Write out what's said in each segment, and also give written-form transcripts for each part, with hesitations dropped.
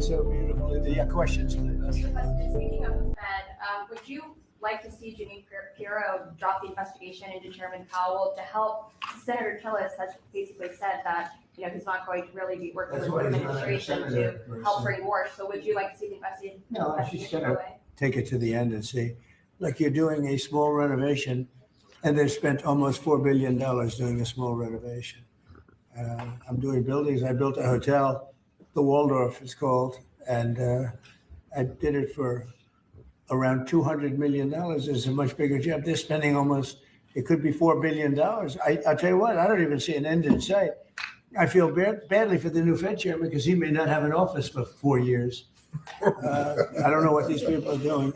so beautifully. Yeah, questions, please. Mr. President, speaking of the Fed, would you like to see Janine Pirro drop the investigation into Chairman Powell to help? Senator Tillis has basically said that he's not going to really be working with the administration to help bring war. So would you like to see the investigation? No, she's going to take it to the end and see. Like, you're doing a small renovation, and they've spent almost $4 billion doing a small renovation. I'm doing buildings. I built a hotel, the Waldorf it's called, and I did it for around $200 million. It's a much bigger job. They're spending almost, it could be $4 billion. I'll tell you what, I don't even see an end in sight. I feel badly for the new Fed chairman because he may not have an office for 4 years. I don't know what these people are doing.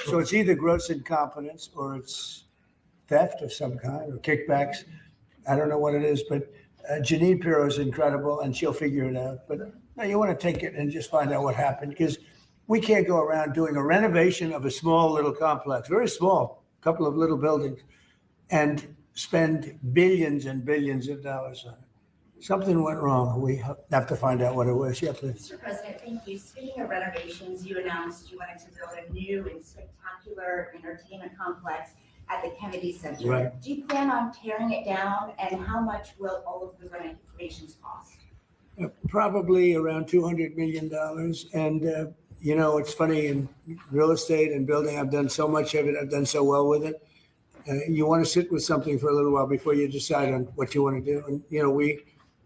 So it's either gross incompetence or it's theft of some kind or kickbacks. I don't know what it is, but Janine Pirro is incredible and she'll figure it out. But no, you want to take it and just find out what happened, because we can't go around doing a renovation of a small little complex, very small, couple of little buildings, and spend billions and billions of dollars on it. Something went wrong. We have to find out what it was. Yeah, please. Mr. President, thank you. Speaking of renovations, you announced you wanted to build a new and spectacular entertainment complex at the Kennedy Center. Right. Do you plan on tearing it down, and how much will all of the renovations cost? Probably around $200 million. And, it's funny, in real estate and building, I've done so much of it. I've done so well with it. You want to sit with something for a little while before you decide on what you want to do. And, we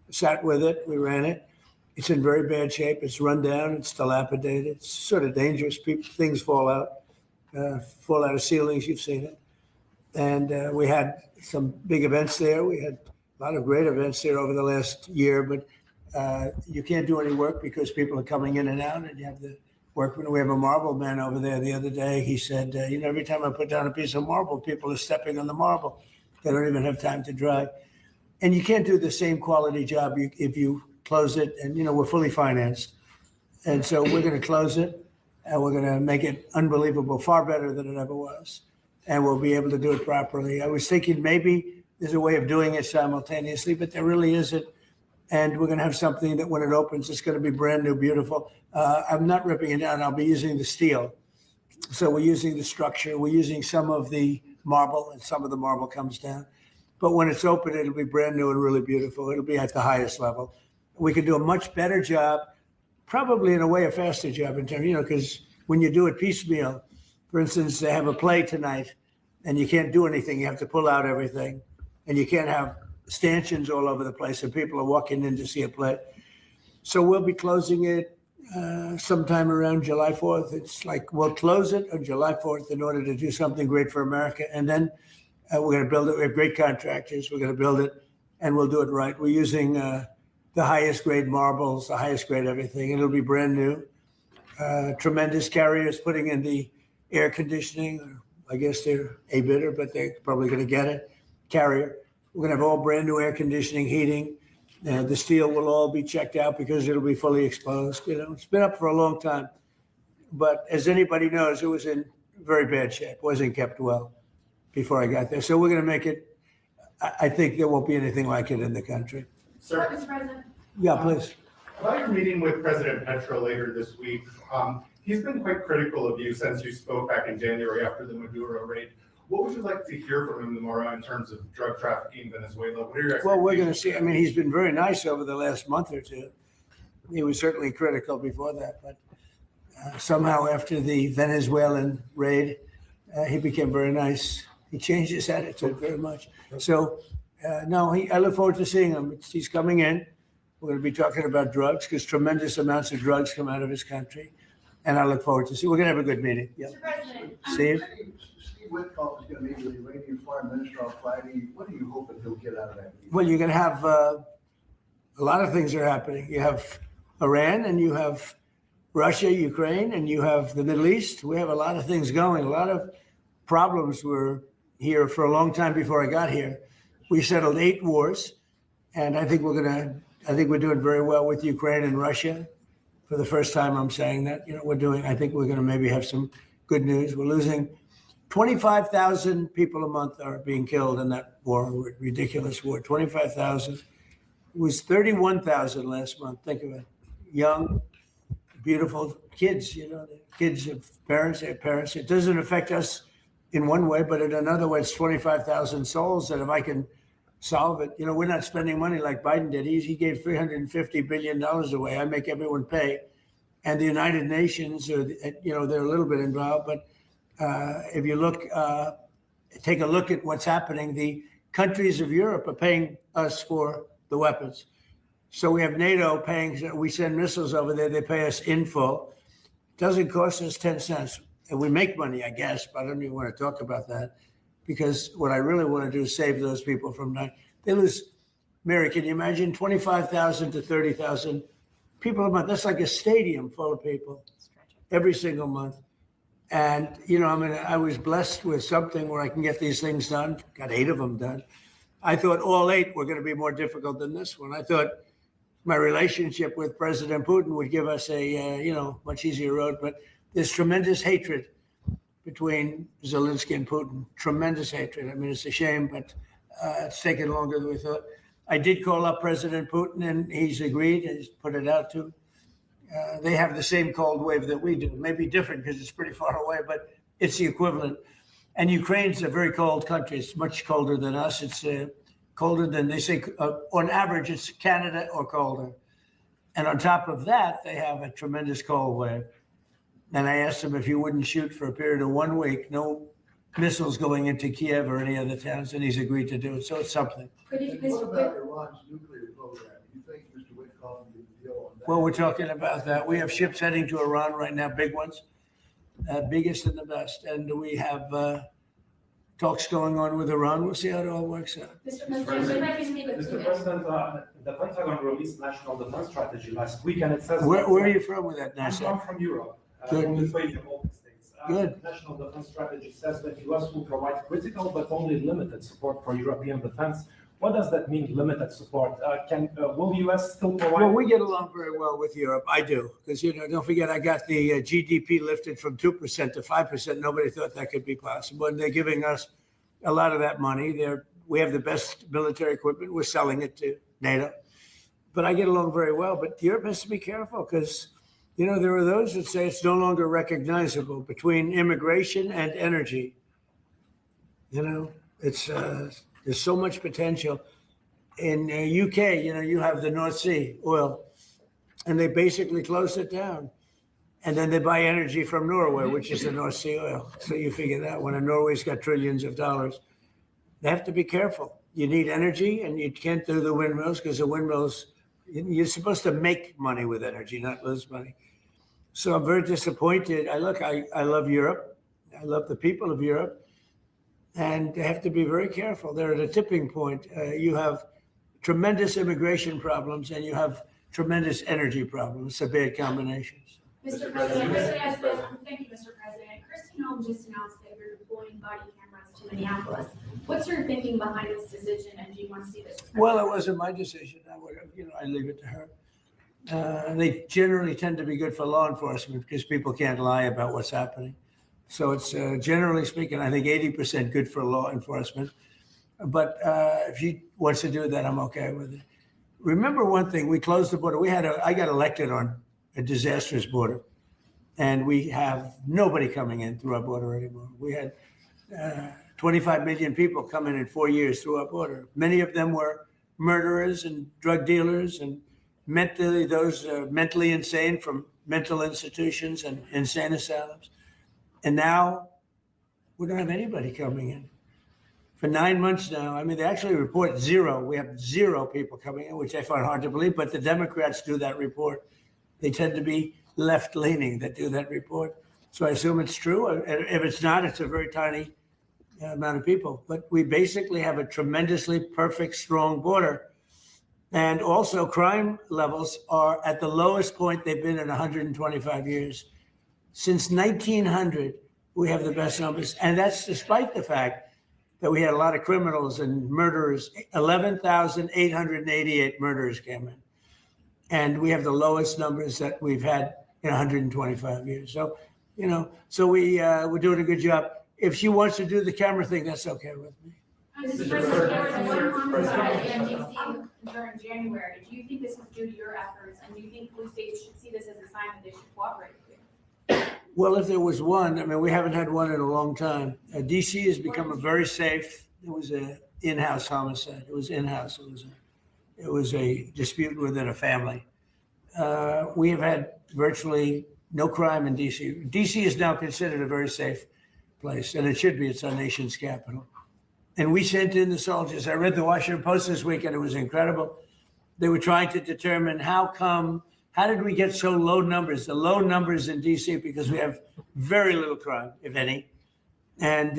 sat with it. We ran it. It's in very bad shape. It's run down. It's dilapidated. It's sort of dangerous. Things fall out of ceilings. You've seen it. And we had some big events there. We had a lot of great events there over the last year, but you can't do any work because people are coming in and out, and you have the workmen. We have a marble man over there the other day. He said, every time I put down a piece of marble, people are stepping on the marble. They don't even have time to dry. And you can't do the same quality job if you close it. And, we're fully financed. And so we're going to close it, and we're going to make it unbelievable, far better than it ever was. And we'll be able to do it properly. I was thinking maybe there's a way of doing it simultaneously, but there really isn't. And we're going to have something that when it opens, it's going to be brand new, beautiful. I'm not ripping it down. I'll be using the steel. So we're using the structure. We're using some of the marble, and some of the marble comes down. But when it's open, it'll be brand new and really beautiful. It'll be at the highest level. We can do a much better job, probably in a way a faster job in terms, because when you do it piecemeal, for instance, they have a play tonight and you can't do anything. You have to pull out everything, and you can't have stanchions all over the place and people are walking in to see a play. So we'll be closing it sometime around July 4th. It's like we'll close it on July 4th in order to do something great for America. And then we're going to build it. We have great contractors. We're going to build it, and we'll do it right. We're using the highest grade marbles, the highest grade everything. It'll be brand new. Tremendous carriers putting in the air conditioning. I guess they're a bidder, but they're probably going to get it. Carrier. We're going to have all brand new air conditioning, heating. The steel will all be checked out because it'll be fully exposed. It's been up for a long time. But as anybody knows, it was in very bad shape. Wasn't kept well before I got there. So we're going to make it. I think there won't be anything like it in the country. Sir, Mr. President. Yeah, please. About your meeting with President Petro later this week, he's been quite critical of you since you spoke back in January after the Maduro raid. What would you like to hear from him tomorrow in terms of drug trafficking in Venezuela? What are your expectations? Well, we're going to see. I mean, he's been very nice over the last month or two. He was certainly critical before that, but somehow after the Venezuelan raid, he became very nice. He changed his attitude very much. So, no, I look forward to seeing him. He's coming in. We're going to be talking about drugs because tremendous amounts of drugs come out of his country. And I look forward to see. We're going to have a good meeting. Yeah. Mr. President. Steve? Steve Witkoff is going to meet with the Iranian foreign minister on Friday. What are you hoping he'll get out of that meeting? Well, you're going to have a lot of things are happening. You have Iran, and you have Russia, Ukraine, and you have the Middle East. We have a lot of things going. A lot of problems were here for a long time before I got here. We settled 8 wars, and I think we're doing very well with Ukraine and Russia. For the first time, I'm saying that. I think we're going to maybe have some good news. We're losing 25,000 people a month are being killed in that war, ridiculous war. 25,000. It was 31,000 last month. Think of it. Young, beautiful kids, you know, the kids have parents, they have parents. It doesn't affect us in one way, but in another way, it's 25,000 souls that if I can solve it, you know, we're not spending money like Biden did. He gave $350 billion away. I make everyone pay. And the United Nations, or you know, they're a little bit involved, but if you look, take a look at what's happening, the countries of Europe are paying us for the weapons. So we have NATO paying, we send missiles over there, they pay us in full. Doesn't cost us 10 cents. And we make money, I guess, but I don't even want to talk about that because what I really want to do is save those people from that. They lose, Mary, can you imagine 25,000 to 30,000 people a month? That's like a stadium full of people every single month. And, you know, I mean, I was blessed with something where I can get these things done, got 8 of them done. I thought all 8 were going to be more difficult than this one. I thought my relationship with President Putin would give us a, you know, much easier road, but there's tremendous hatred between Zelensky and Putin, tremendous hatred. I mean, it's a shame, but it's taken longer than we thought. I did call up President Putin and he's agreed, he's put it out to. They have the same cold wave that we do, maybe different because it's pretty far away, but it's the equivalent. And Ukraine's a very cold country. It's much colder than us. It's colder than they say, on average, it's Canada or colder. And on top of that, they have a tremendous cold wave. And I asked him if he wouldn't shoot for a period of 1 week, no missiles going into Kiev or any other towns, and he's agreed to do it. So it's something. And what about Iran's nuclear program? Do you think Mr. Witkoff can deal on that? Well, we're talking about that. We have ships heading to Iran right now, big ones, biggest and the best. And we have talks going on with Iran. We'll see how it all works out. Mr. President, if I can speak with Mr. 2 minutes. President, the Pentagon released National Defense Strategy last week, and it says Where are you from with that, I'm NASA? from Europe, Good. from Lithuania, Baltic states. Good. National Defense Strategy says that U.S. will provide critical but only limited support for European defense. What does that mean, limited support? Will U.S. still provide? Well, we get along very well with Europe. I do, because, you know, don't forget, I got the GDP lifted from 2% to 5%. Nobody thought that could be possible. And they're giving us a lot of that money. We have the best military equipment. We're selling it to NATO. But I get along very well. But Europe has to be careful because, you know, there are those that say it's no longer recognizable between immigration and energy. You know, it's there's so much potential. In UK, you know, you have the North Sea oil, and they basically closed it down. And then they buy energy from Norway, which is the North Sea oil. So you figure that when Norway's got trillions of dollars, they have to be careful. You need energy, and you can't do the windmills because the windmills, you're supposed to make money with energy, not lose money. So I'm very disappointed. I love Europe. I love the people of Europe. And they have to be very careful. They're at a tipping point. You have tremendous immigration problems and you have tremendous energy problems. It's a bad combination. Mr. President, Thank you, Mr. President. Kristi Noem just announced that you're deploying body cameras to Minneapolis. What's your thinking behind this decision, and do you want to see this? Well, it wasn't my decision. I leave it to her. They generally tend to be good for law enforcement because people can't lie about what's happening. So it's generally speaking, I think 80% good for law enforcement. But if she wants to do that, I'm okay with it. Remember one thing, we closed the border. I got elected on a disastrous border, and we have nobody coming in through our border anymore. We had 25 million people come in 4 years through our border. Many of them were murderers and drug dealers and mentally insane from mental institutions and insane asylums. And now we don't have anybody coming in. For 9 months now, I mean, they actually report 0. We have 0 people coming in, which I find hard to believe, but the Democrats do that report. They tend to be left-leaning that do that report. So I assume it's true. If it's not, it's a very tiny amount of people. But we basically have a tremendously perfect, strong border. And also crime levels are at the lowest point they've been in 125 years. Since 1900, we have the best numbers. And that's despite the fact that we had a lot of criminals and murderers. 11,888 murderers came in. And we have the lowest numbers that we've had in 125 years. So, you know, we're doing a good job. If she wants to do the camera thing, that's okay with me. Mr. President, there was one comment about the NDC during January, do you think this is due to your efforts? And do you think blue states should see this as a sign that they should cooperate with you? Well, if there was one, I mean, we haven't had one in a long time. DC has become a very safe. It was an in-house homicide. It was in-house. It was a dispute within a family. We have had virtually no crime in DC. DC is now considered a very safe place, and it should be. It's our nation's capital. And we sent in the soldiers. I read the Washington Post this week, and it was incredible. They were trying to determine how did we get so low numbers? The low numbers in DC because we have very little crime, if any. And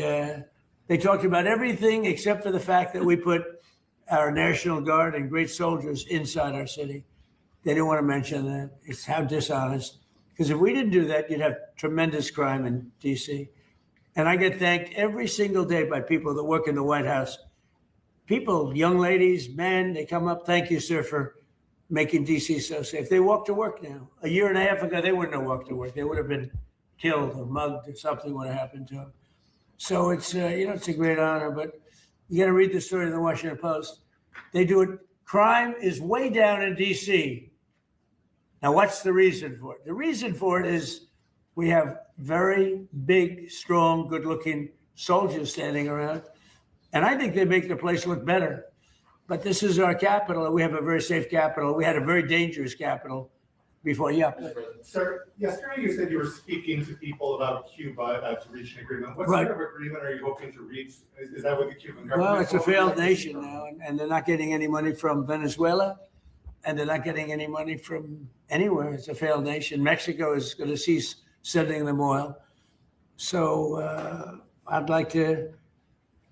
they talked about everything except for the fact that we put our National Guard and great soldiers inside our city. They didn't want to mention that. It's how dishonest. Because if we didn't do that, you'd have tremendous crime in DC. And I get thanked every single day by people that work in the White House. People, young ladies, men, they come up, thank you, sir, for making DC so safe. They walk to work now. A year and a half ago, they wouldn't have walked to work. They would have been killed or mugged or something would have happened to them. So it's, it's a great honor, but you got to read the story in the Washington Post. They do it. Crime is way down in DC. Now, what's the reason for it? The reason for it is we have very big, strong, good-looking soldiers standing around. And I think they make the place look better. But this is our capital, and we have a very safe capital. We had a very dangerous capital before. Yeah. Sir, yesterday you said you were speaking to people about Cuba to reach an agreement. What Right. sort of agreement are you hoping to reach? Is that with the Cuban government? Well, it's a failed nation now, and they're not getting any money from Venezuela, and they're not getting any money from anywhere. It's a failed nation. Mexico is going to cease sending them oil. So I'd like to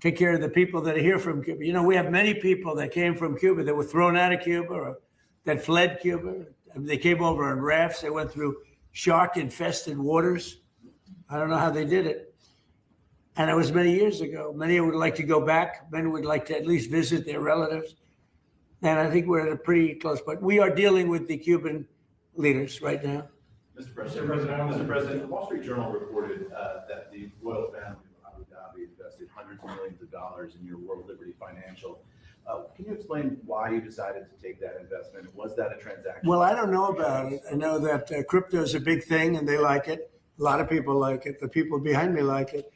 take care of the people that are here from Cuba. You know, we have many people that came from Cuba that were thrown out of Cuba or that fled Cuba. They came over on rafts. They went through shark-infested waters. I don't know how they did it. And it was many years ago. Many would like to go back. Many would like to at least visit their relatives. And I think we're at a pretty close point. We are dealing with the Cuban leaders right now. Mr. President, the Wall Street Journal reported that the royal family of Abu Dhabi invested hundreds of millions of dollars in your World Liberty Financial. Can you explain why you decided to take that investment? Was that a transaction? Well, I don't know about it. I know that crypto is a big thing and they like it. A lot of people like it. The people behind me like it.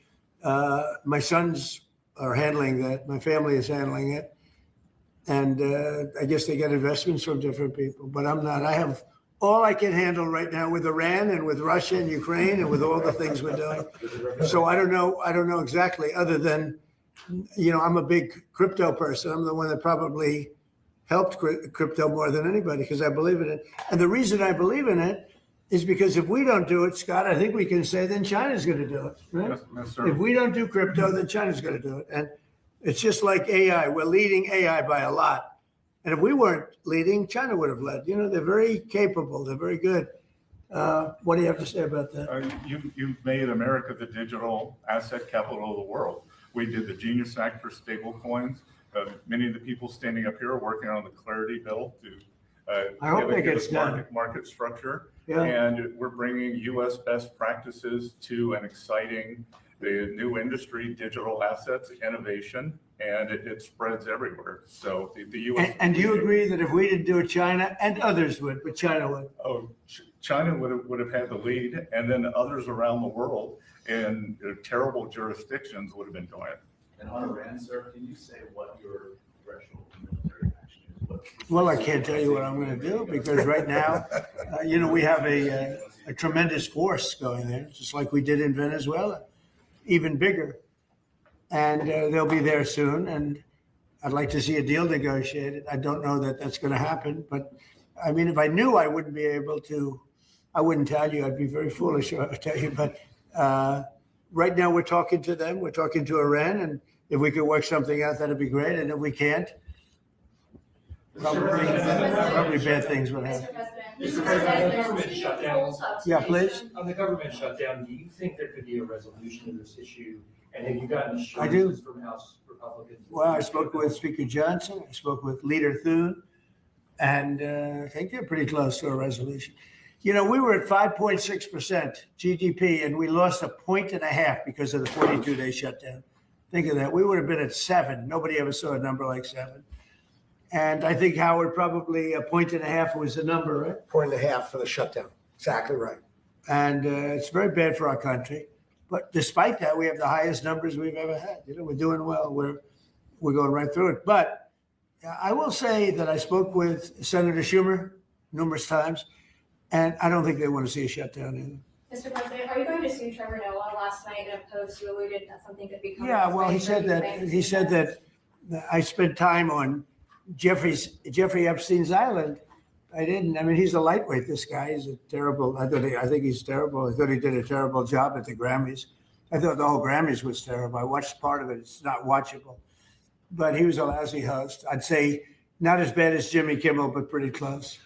My sons are handling that. My family is handling it. And I guess they get investments from different people, but I'm not. I have all I can handle right now with Iran and with Russia and Ukraine and with all the things we're doing. So I don't know exactly, other than, I'm a big crypto person. I'm the one that probably helped crypto more than anybody because I believe in it. And the reason I believe in it is because if we don't do it, Scott, I think we can say then China's going to do it. Right? Yes, sir. If we don't do crypto, then China's going to do it. And it's just like AI. We're leading AI by a lot. And if we weren't leading, China would have led. They're very capable. They're very good. What do you have to say about that? You've made America the digital asset capital of the world. We did the Genius Act for stable coins. Many of the people standing up here are working on the Clarity Bill to I hope that gets done. Market structure. Yeah. And we're bringing U.S. best practices to an exciting the new industry, digital assets, innovation, and it spreads everywhere. So the U.S. And do you agree that if we didn't do it, China and others would, but China would? Oh, China would have had the lead, and then others around the world in terrible jurisdictions would have been doing it. And on Iran, sir, can you say what your threshold military action is? Well, I can't tell you what I'm going to do because right now, we have a tremendous force going there, just like we did in Venezuela, even bigger. And they'll be there soon. And I'd like to see a deal negotiated. I don't know that that's going to happen. But I mean, if I knew I wouldn't be able to, I wouldn't tell you. I'd be very foolish if I would tell you. But right now we're talking to them. We're talking to Iran. And if we could work something out, that'd be great. And if we can't, probably bad things would happen. Mr. President, President, government speaking shutdown. of full Yeah, please. substitution, On the government shutdown, do you think there could be a resolution to this issue? And have you gotten I do. assurances from House Republicans? Well, I spoke with Speaker Johnson. I spoke with Leader Thune. And I think they're pretty close to a resolution. We were at 5.6% GDP, and we lost 1.5 points because of the 42-day shutdown. Think of that. We would have been at 7. Nobody ever saw a number like 7. And I think, Howard, probably a point and a half was the number, right? Point and a half for the shutdown. Exactly right. And it's very bad for our country. But despite that, we have the highest numbers we've ever had. You know, we're doing well. We're going right through it. But I will say that I spoke with Senator Schumer numerous times, and I don't think they want to see a shutdown either. Mr. President, are you going to sue Trevor Noah? Last night in a post, you alluded that something could be coming. Yeah, well, he his way. said that I spent time on Jeffrey Epstein's island. I didn't. I mean, he's a lightweight. This guy is a terrible. I think he's terrible. I thought he did a terrible job at the Grammys. I thought the whole Grammys was terrible. I watched part of it. It's not watchable. But he was a lousy host. I'd say not as bad as Jimmy Kimmel, but pretty close.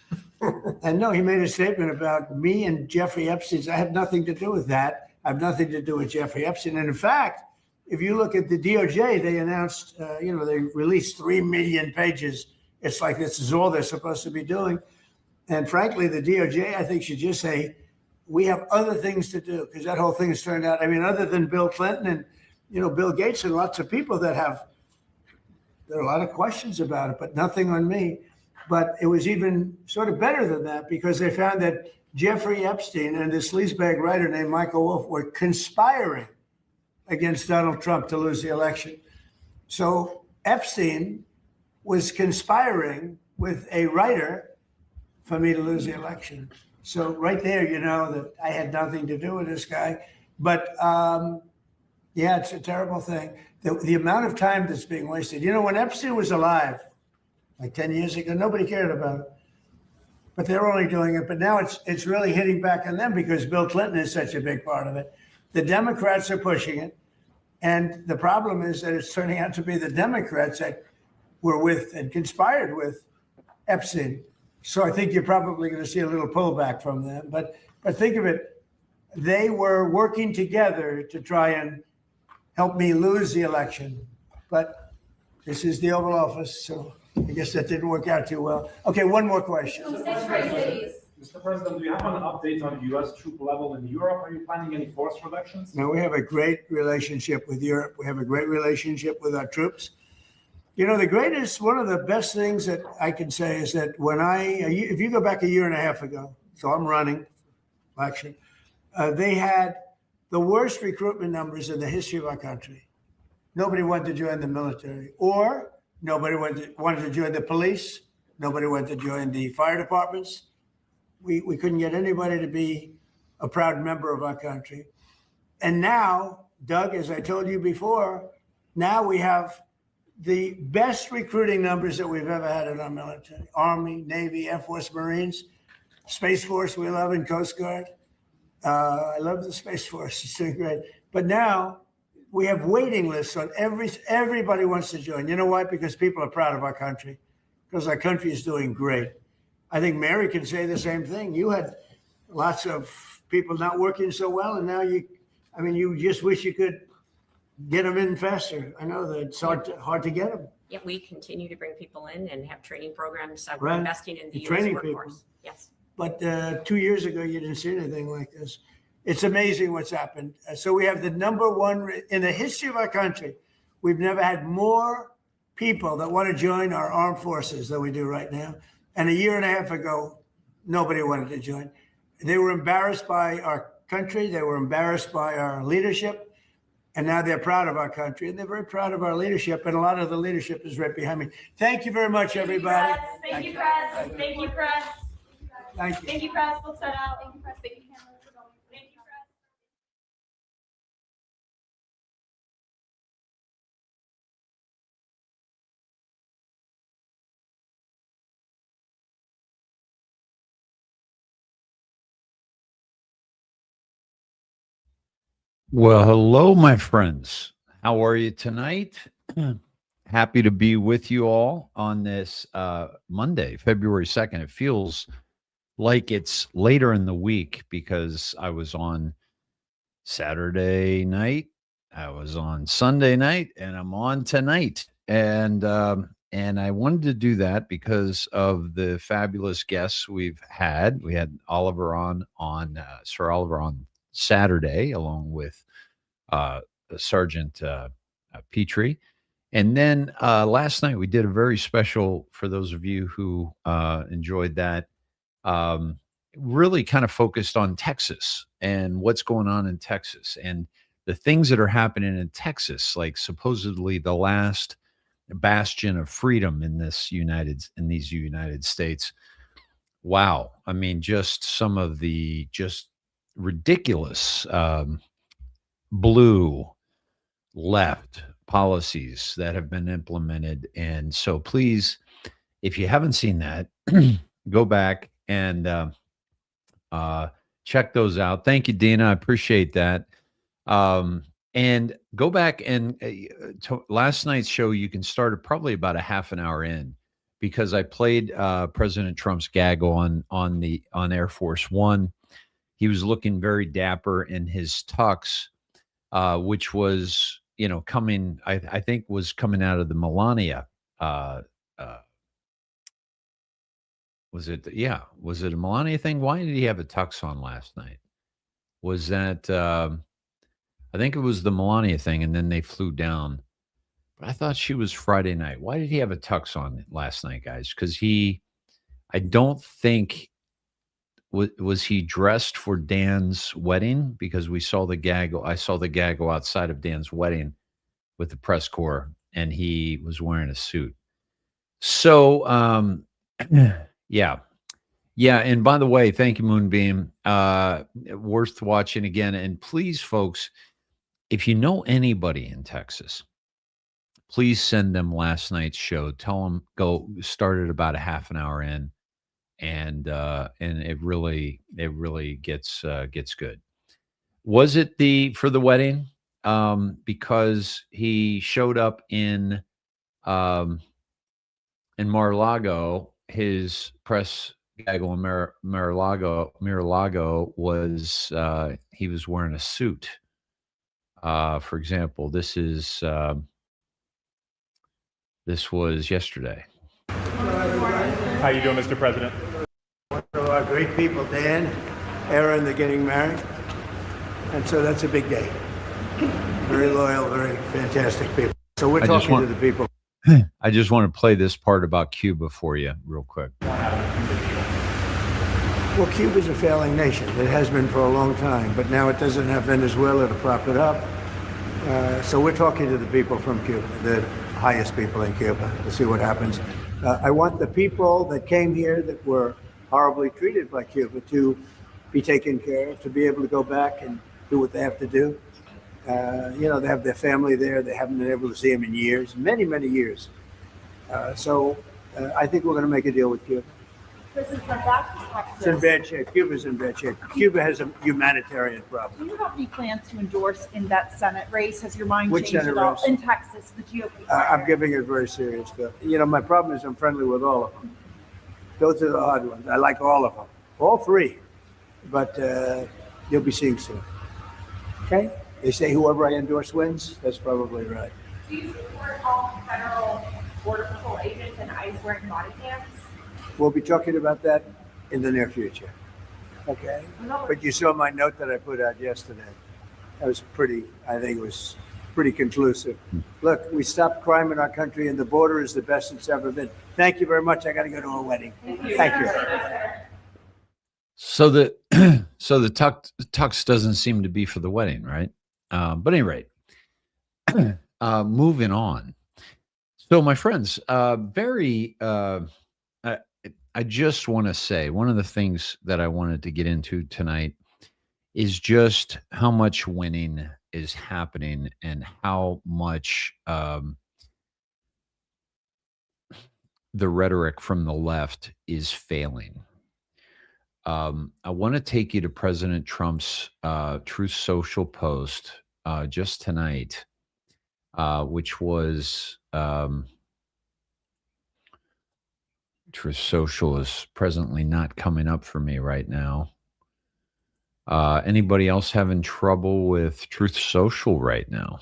And no, he made a statement about me and Jeffrey Epstein. I have nothing to do with that. I have nothing to do with Jeffrey Epstein. And in fact, if you look at the DOJ, they announced, they released 3 million pages. It's like this is all they're supposed to be doing. And frankly, the DOJ, I think, should just say, we have other things to do, because that whole thing has turned out, I mean, other than Bill Clinton and, Bill Gates and lots of people there are a lot of questions about it, but nothing on me. But it was even sort of better than that, because they found that Jeffrey Epstein and this sleazebag writer named Michael Wolff were conspiring against Donald Trump to lose the election. So Epstein was conspiring with a writer for me to lose the election. So right there, that I had nothing to do with this guy. But yeah, it's a terrible thing. The amount of time that's being wasted. When Epstein was alive, like 10 years ago, nobody cared about it. But they're only doing it. But now it's really hitting back on them, because Bill Clinton is such a big part of it. The Democrats are pushing it. And the problem is that it's turning out to be the Democrats that were with and conspired with Epstein. So I think you're probably going to see a little pullback from them. But think of it. They were working together to try and help me lose the election. But this is the Oval Office, so I guess that didn't work out too well. Okay, one more question. Mr. President, do you have an update on U.S. troop level in Europe? Are you planning any force reductions? No, we have a great relationship with Europe. We have a great relationship with our troops. One of the best things that I can say is that if you go back a year and a half ago, so I'm running election, they had the worst recruitment numbers in the history of our country. Nobody wanted to join the military, or nobody wanted to join the police. Nobody wanted to join the fire departments. We couldn't get anybody to be a proud member of our country. And now, Doug, as I told you before, now we have the best recruiting numbers that we've ever had in our military. Army, Navy, Air Force, Marines, Space Force, we love, and Coast Guard. I love the Space Force. It's doing great. But now we have waiting lists on everybody wants to join. You know why? Because people are proud of our country, because our country is doing great. I think Mary can say the same thing. You had lots of people not working so well, and now you just wish you could get them in faster. I know that it's hard to get them. Yeah, we continue to bring people in and have training programs. We're Right. investing in the You're training U.S. workforce. Yes. But 2 years ago, you didn't see anything like this. It's amazing what's happened. So we have the number one in the history of our country. We've never had more people that want to join our armed forces than we do right now. And a year and a half ago, nobody wanted to join. They were embarrassed by our country. They were embarrassed by our leadership. And now they're proud of our country, and they're very proud of our leadership. And a lot of the leadership is right behind me. Thank you very much, everybody. Thank you, press. Thank you, press. Thank you. Thank you, press. We'll set out. Thank you, press. Thank you, cameras. Thank you, press. Well, hello, my friends. How are you tonight? Happy to be with you all on this Monday, February 2nd. It feels like it's later in the week because I was on Saturday night, I was on Sunday night, and I'm on tonight. And I wanted to do that because of the fabulous guests we've had. We had Oliver on Sir Oliver on Saturday, along with Sergeant Petrie, And then last night we did a very special, for those of you who enjoyed that, um, really kind of focused on Texas and what's going on in Texas and the things that are happening in Texas, like supposedly the last bastion of freedom in these United States. Wow. I mean, just some of the just ridiculous blue left policies that have been implemented. And so please, if you haven't seen that, go back and uh, check those out. Thank you, Dina. I appreciate that. And go back and last night's show, you can start at probably about a half an hour in because I played President Trump's gag on Air Force One. He was looking very dapper in his tux, which was, coming, I think was coming out of the Melania. Was it a Melania thing? Why did he have a tux on last night? Was that, I think it was the Melania thing, and then they flew down. But I thought she was Friday night. Why did he have a tux on last night, guys? Because I don't think, was he dressed for Dan's wedding? Because I saw the gag go outside of Dan's wedding with the press corps, and he was wearing a suit. So, yeah. Yeah, and by the way, thank you, Moonbeam. Worth watching again. And please, folks, if you know anybody in Texas, please send them last night's show. Tell them start at about a half an hour in, and it really gets good. Was it for the wedding? Because he showed up in Mar-a-Lago, his press gaggle in Mar-a-Lago was he was wearing a suit. For example, this was yesterday. How you doing, Mr. President? One of our great people, Dan, Aaron, they're getting married. And so that's a big day. Very loyal, very fantastic people. So we're talking to the people. I just want to play this part about Cuba for you real quick. Well, Cuba's a failing nation. It has been for a long time, but now it doesn't have Venezuela to prop it up. So we're talking to the people from Cuba, the highest people in Cuba, to see what happens. I want the people that came here that were horribly treated by Cuba to be taken care of, to be able to go back and do what they have to do. They have their family there. They haven't been able to see them in years, many, many years. So I think we're going to make a deal with Cuba. This is from back to Texas. It's in bad shape. Cuba's in bad shape. Cuba has a humanitarian problem. Do you have any plans to endorse in that Senate race? Has your mind Which changed Senate at all? race? In Texas, the GOP. I'm giving it very serious thought. My problem is I'm friendly with all of them. Those are the hard ones. I like all of them, all three. But you'll be seeing soon. Okay? They say whoever I endorse wins. That's probably right. Do you support all federal border patrol agents and ICE wearing body cams? We'll be talking about that in the near future. Okay? But you saw my note that I put out yesterday. That was I think it was pretty conclusive. Look, we stopped crime in our country and the border is the best it's ever been. Thank you very much. I got to go to a wedding. Thank you. So the tux doesn't seem to be for the wedding, right? But at any rate, moving on. So my friends, I just want to say one of the things that I wanted to get into tonight is just how much winning is happening and how much the rhetoric from the left is failing. I want to take you to President Trump's Truth Social post just tonight, which was Truth Social is presently not coming up for me right now. Anybody else having trouble with Truth Social right now?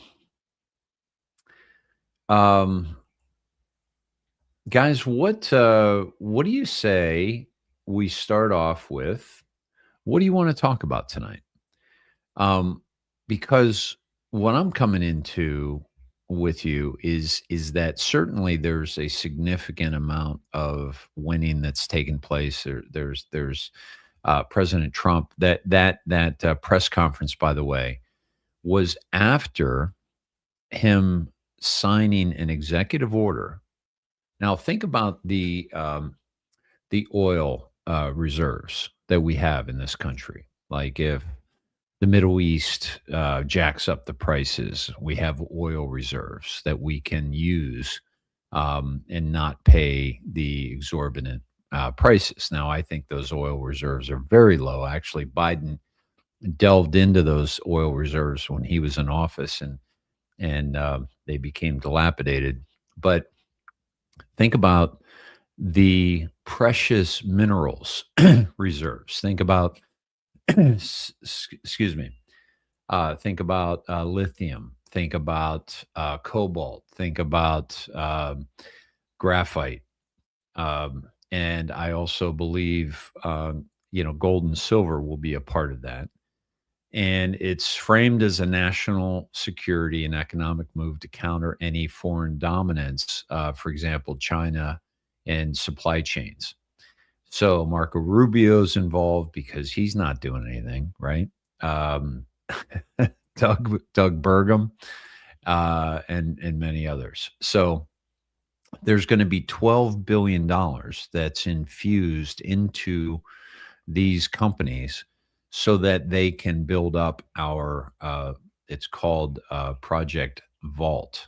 Guys, what do you say we start off with? What do you want to talk about tonight? Because what I'm coming into with you is that certainly there's a significant amount of winning that's taken place. There's President Trump. That press conference, by the way, was after him signing an executive order. Now think about the oil reserves that we have in this country. Like if the Middle East jacks up the prices, we have oil reserves that we can use and not pay the exorbitant prices. Now, I think those oil reserves are very low. Actually, Biden delved into those oil reserves when he was in office, and they became dilapidated. But think about the precious minerals reserves. Think about, excuse me. Think about lithium. Think about cobalt. Think about graphite. And I also believe, gold and silver will be a part of that. And it's framed as a national security and economic move to counter any foreign dominance, for example, China and supply chains. So Marco Rubio's involved because he's not doing anything, right? Doug Burgum, and many others. So there's going to be $12 billion that's infused into these companies so that they can build up our, it's called Project Vault.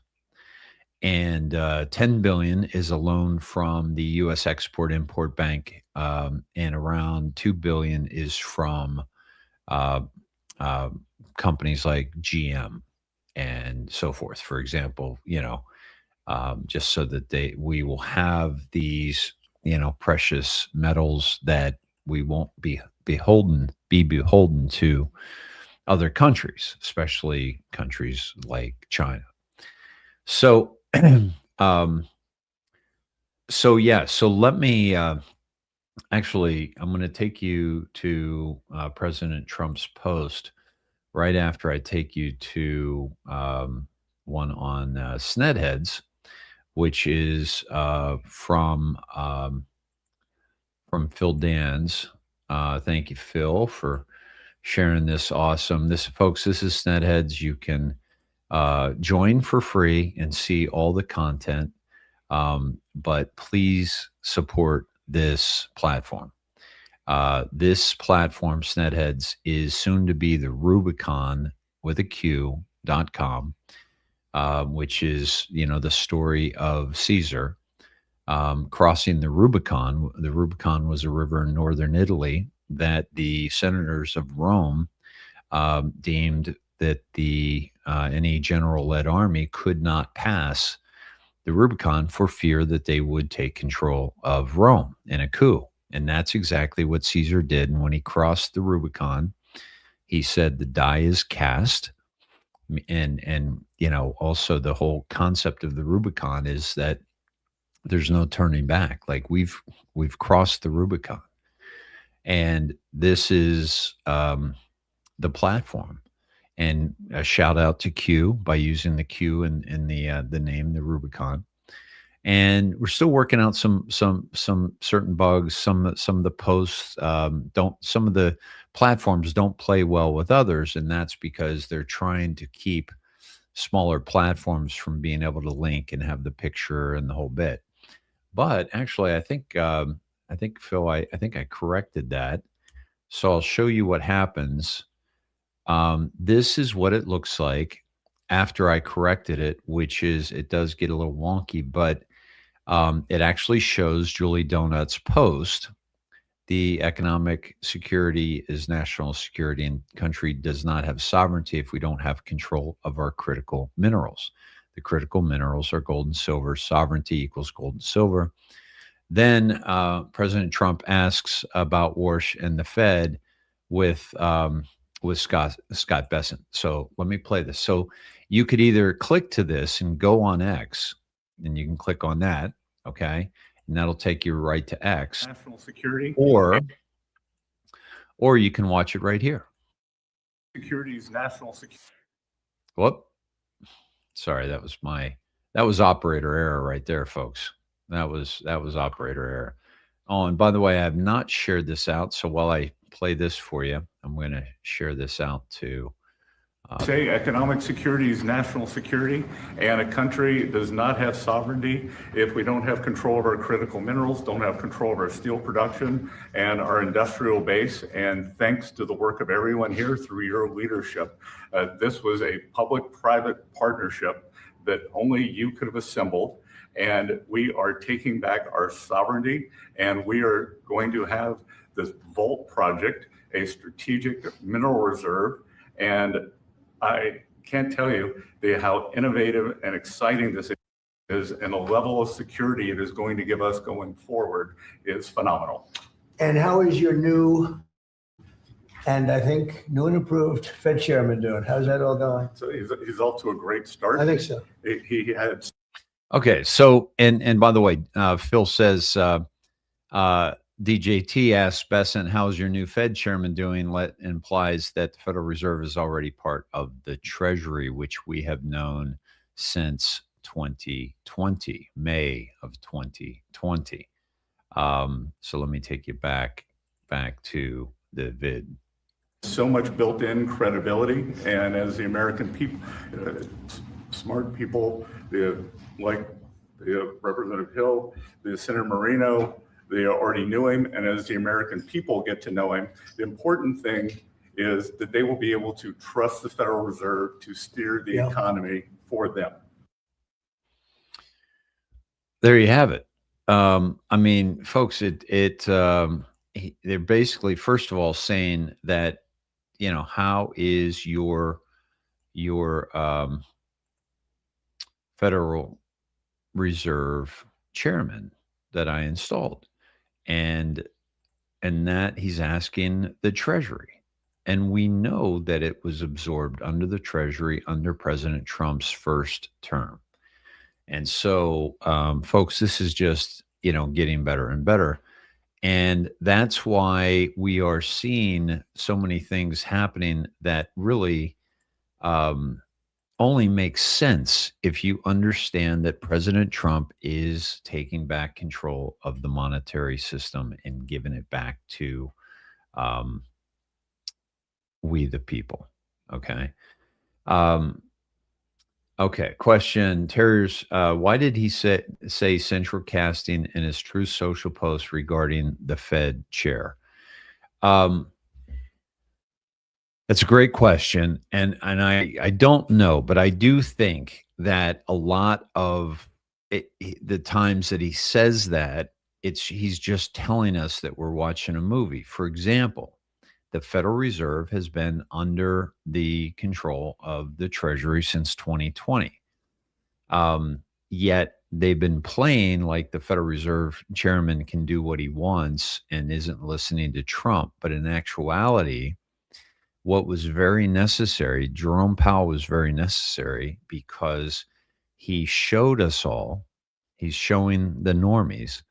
And 10 billion is a loan from the U.S. Export-Import Bank, and around 2 billion is from companies like GM and so forth. For example, just so that we will have these, precious metals that we won't be beholden to other countries, especially countries like China. So, so let me, actually, I'm going to take you to President Trump's post right after I take you to one on Snedheads, which is from Phil Dans. Thank you, Phil, for sharing this awesome. Folks, this is Snedheads. You can join for free and see all the content, but please support this platform. This platform, Snedheads, is soon to be the Rubicon with a Q.com, which is, the story of Caesar crossing the Rubicon. The Rubicon was a river in northern Italy that the senators of Rome deemed that any general-led army could not pass the Rubicon for fear that they would take control of Rome in a coup. And that's exactly what Caesar did. And when he crossed the Rubicon, he said the die is cast. And also the whole concept of the Rubicon is that there's no turning back. Like we've crossed the Rubicon. And this is the platform. And a shout out to Q by using the Q in the name, the Rubicon. And we're still working out some certain bugs. Some of the posts some of the platforms don't play well with others, and that's because they're trying to keep smaller platforms from being able to link and have the picture and the whole bit. But actually, I think Phil, I think I corrected that. So I'll show you what happens. This is what it looks like after I corrected it, which is it does get a little wonky, but it actually shows Julie Donut's post. The economic security is national security, and country does not have sovereignty if we don't have control of our critical minerals. The critical minerals are gold and silver. Sovereignty equals gold and silver. Then President Trump asks about Warsh and the Fed with Scott Bessent. So let me play this. So you could either click to this and go on X, and you can click on that, okay? And that'll take you right to X. National security. Or you can watch it right here. Security is national security. Whoop. Sorry, that was operator error right there, folks. That was operator error. Oh, and by the way, I have not shared this out. So while I play this for you, I'm going to share this out to. Say economic security is national security, and a country does not have sovereignty if we don't have control of our critical minerals, don't have control of our steel production and our industrial base. And thanks to the work of everyone here through your leadership, this was a public-private partnership that only you could have assembled. And we are taking back our sovereignty, and we are going to have this Vault project, a strategic mineral reserve. And I can't tell you how innovative and exciting this is, and the level of security it is going to give us going forward is phenomenal. And how is your new, and I think new and approved Fed chairman doing? How's that all going? So he's off to a great start. I think so. He had. Okay, so and by the way, Phil says DJT asks Besant, how's your new Fed chairman doing? Implies that the Federal Reserve is already part of the Treasury, which we have known since 2020, May of 2020. So let me take you back to the vid. So much built-in credibility, and as the American people, smart people, like the Representative Hill, the Senator Marino, they already knew him, and as the American people get to know him, the important thing is that they will be able to trust the Federal Reserve to steer the economy for them. There you have it. I mean, folks, they're basically, first of all, saying that, how is your Federal Reserve chairman that I installed? And that he's asking the Treasury. And we know that it was absorbed under the Treasury under President Trump's first term. And so, folks, this is just, getting better and better. And that's why we are seeing so many things happening that really only makes sense if you understand that President Trump is taking back control of the monetary system and giving it back to we the people. Okay. Okay. Question. Terriers, why did he say central casting in his Truth Social post regarding the Fed chair? That's a great question. And I don't know, but I do think that a lot of the times that he says that, he's just telling us that we're watching a movie. For example, the Federal Reserve has been under the control of the Treasury since 2020. Yet they've been playing like the Federal Reserve chairman can do what he wants and isn't listening to Trump. But in actuality, what was very necessary, Jerome Powell was very necessary because he showed us all, he's showing the normies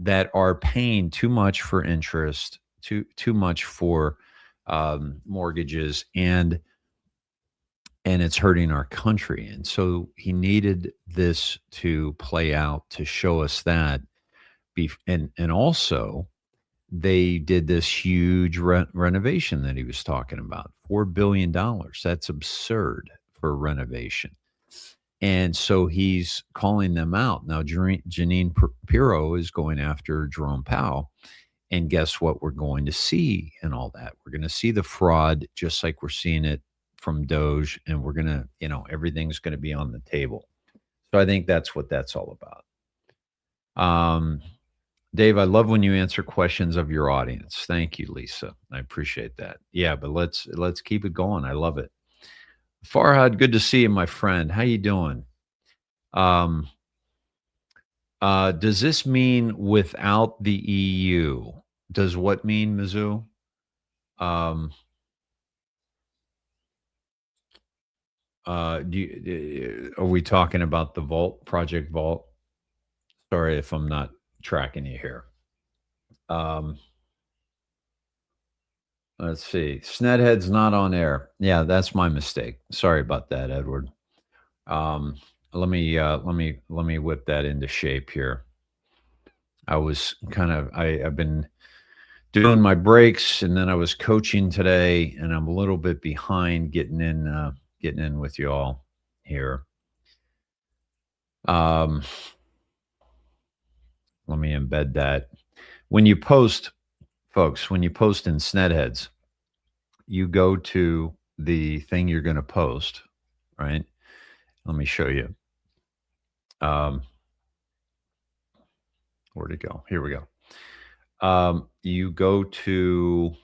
that are paying too much for interest, too much for mortgages, and it's hurting our country. And so he needed this to play out to show us that. And also, they did this huge renovation that he was talking about, $4 billion. That's absurd for renovation. And so he's calling them out. Now, Janine Pirro is going after Jerome Powell. And guess what we're going to see in all that? We're going to see the fraud just like we're seeing it from Doge. And we're going to, everything's going to be on the table. So I think that's what that's all about. Dave, I love when you answer questions of your audience. Thank you, Lisa. I appreciate that. Yeah, but let's keep it going. I love it. Farhad, good to see you, my friend. How you doing? Does this mean without the EU? Does what mean, Mizzou? Are we talking about the Vault, Project Vault? Sorry if I'm not tracking you here. Let's see. Snedhead's not on air. Yeah, that's my mistake. Sorry about that, Edward. Let me whip that into shape here. I've been doing my breaks, and then I was coaching today, and I'm a little bit behind getting in with you all here. Let me embed that. When you post, folks, when you post in Snedheads, you go to the thing you're going to post, right? Let me show you. Where'd it go? Here we go. You go to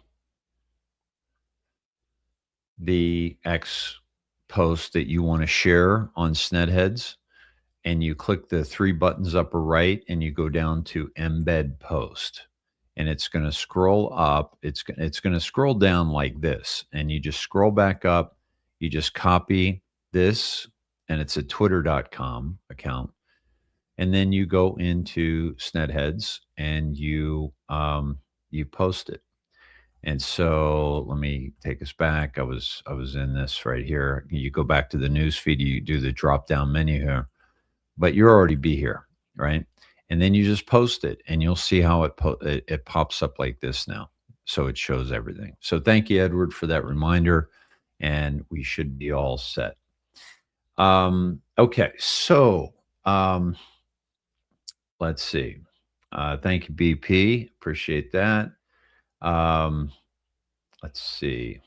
the X post that you want to share on Snedheads, and you click the three buttons upper right, and you go down to embed post, and it's going to scroll up. It's going to scroll down like this, and you just scroll back up. You just copy this, and it's a twitter.com account. And then you go into Snedheads and you post it. And so let me take us back. I was in this right here. You go back to the news feed, you do the drop down menu here, but you'll already be here, right? And then you just post it, and you'll see how it pops up like this now. So it shows everything. So thank you, Edward, for that reminder, and we should be all set. Okay, so let's see. Thank you, BP. Appreciate that. Let's see.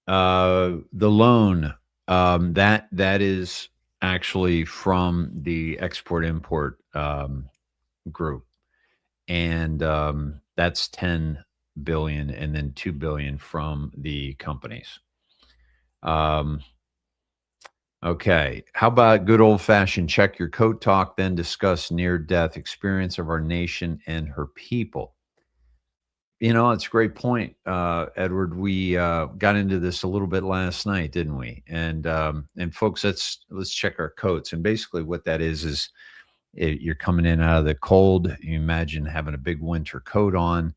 The loan, that is actually from the export-import group. And that's 10 billion, and then 2 billion from the companies. Okay. How about good old-fashioned check your coat talk, then discuss near-death experience of our nation and her people? It's a great point, Edward. We got into this a little bit last night, didn't we? And folks, let's check our coats. And basically what that is you're coming in out of the cold. You imagine having a big winter coat on.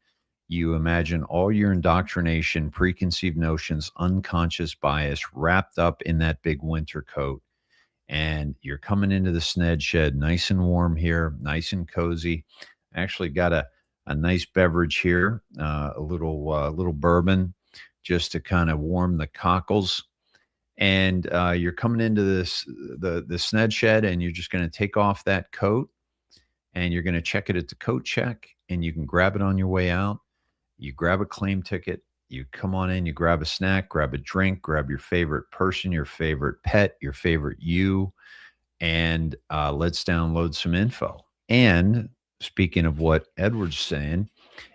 You imagine all your indoctrination, preconceived notions, unconscious bias wrapped up in that big winter coat. And you're coming into the Sned shed nice and warm here, nice and cozy. Actually got a nice beverage here, a little bourbon, just to kind of warm the cockles. And you're coming into the Sned shed, and you're just going to take off that coat, and you're going to check it at the coat check, and you can grab it on your way out. You grab a claim ticket, you come on in, you grab a snack, grab a drink, grab your favorite person, your favorite pet, your favorite you, and let's download some info. And speaking of what Edward's saying,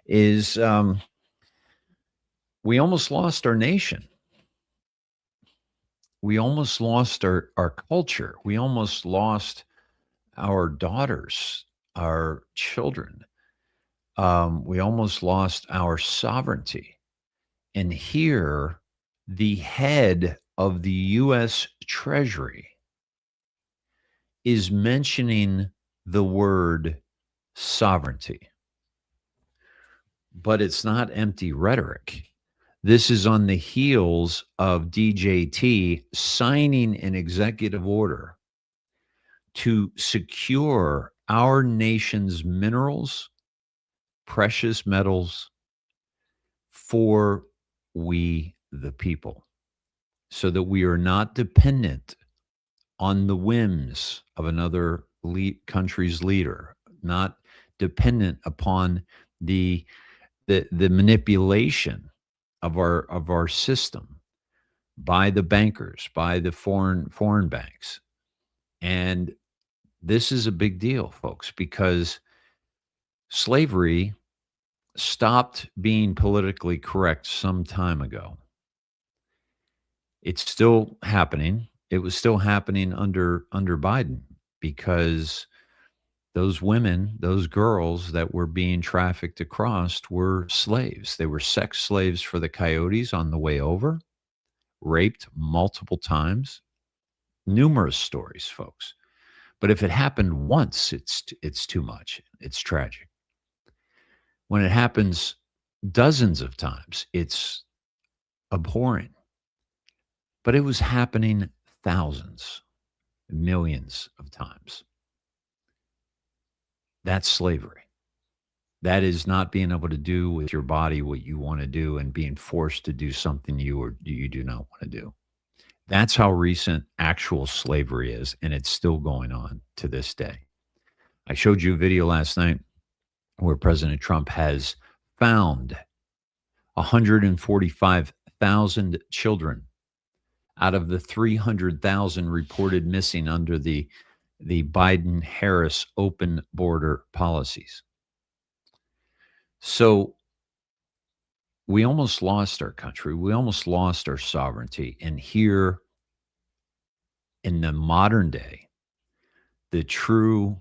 is we almost lost our nation. We almost lost our culture. We almost lost our daughters, our children. We almost lost our sovereignty. And here, the head of the U.S. Treasury is mentioning the word sovereignty. But it's not empty rhetoric. This is on the heels of DJT signing an executive order to secure our nation's minerals, precious metals, for we the people, so that we are not dependent on the whims of another country's leader, not dependent upon the manipulation of our system by the bankers, by the foreign banks. And this is a big deal, folks, because slavery stopped being politically correct some time ago. It's still happening. It was still happening under Biden, because those women, those girls that were being trafficked across were slaves. They were sex slaves for the coyotes on the way over, raped multiple times. Numerous stories, folks. But if it happened once, it's too much. It's tragic. When it happens dozens of times, it's abhorrent. But it was happening thousands, millions of times. That's slavery. That is not being able to do with your body what you want to do and being forced to do something you do not want to do. That's how recent actual slavery is, and it's still going on to this day. I showed you a video last night where President Trump has found 145,000 children out of the 300,000 reported missing under the Biden-Harris open border policies. So we almost lost our country. We almost lost our sovereignty. And here in the modern day, the true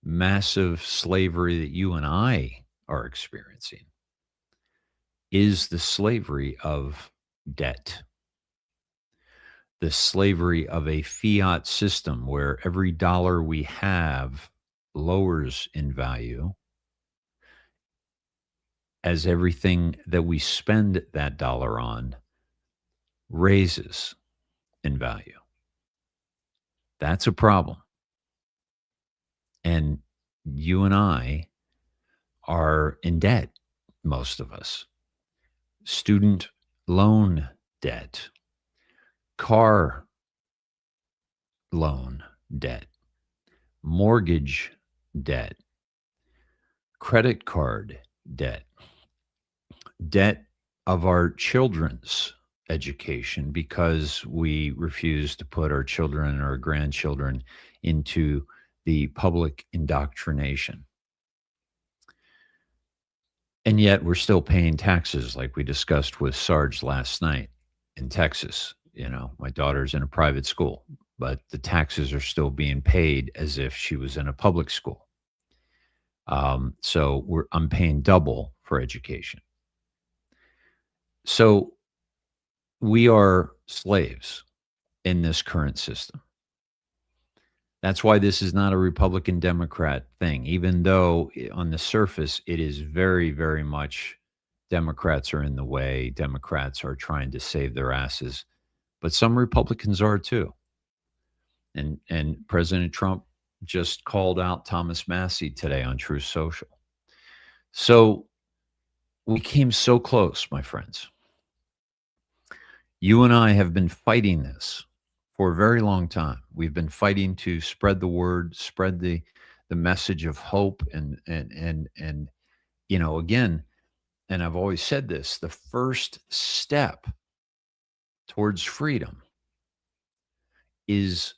massive slavery that you and I are experiencing is the slavery of debt, the slavery of a fiat system where every dollar we have lowers in value as everything that we spend that dollar on raises in value. That's a problem. And you and I are in debt, most of us. Student loan debt, car loan debt, mortgage debt, credit card debt, debt of our children's education because we refuse to put our children and our grandchildren into the public indoctrination. And yet we're still paying taxes like we discussed with Sarge last night in Texas. You know, my daughter's in a private school, but the taxes are still being paid as if she was in a public school. So I'm paying double for education. So we are slaves in this current system. That's why this is not a Republican Democrat thing, even though on the surface it is very, very much Democrats are in the way. Democrats are trying to save their asses, but some Republicans are too. And President Trump just called out Thomas Massey today on Truth Social. So we came so close, my friends. You and I have been fighting this for a very long time. We've been fighting to spread the word, spread the message of hope, and you know, again, and I've always said this, the first step towards freedom is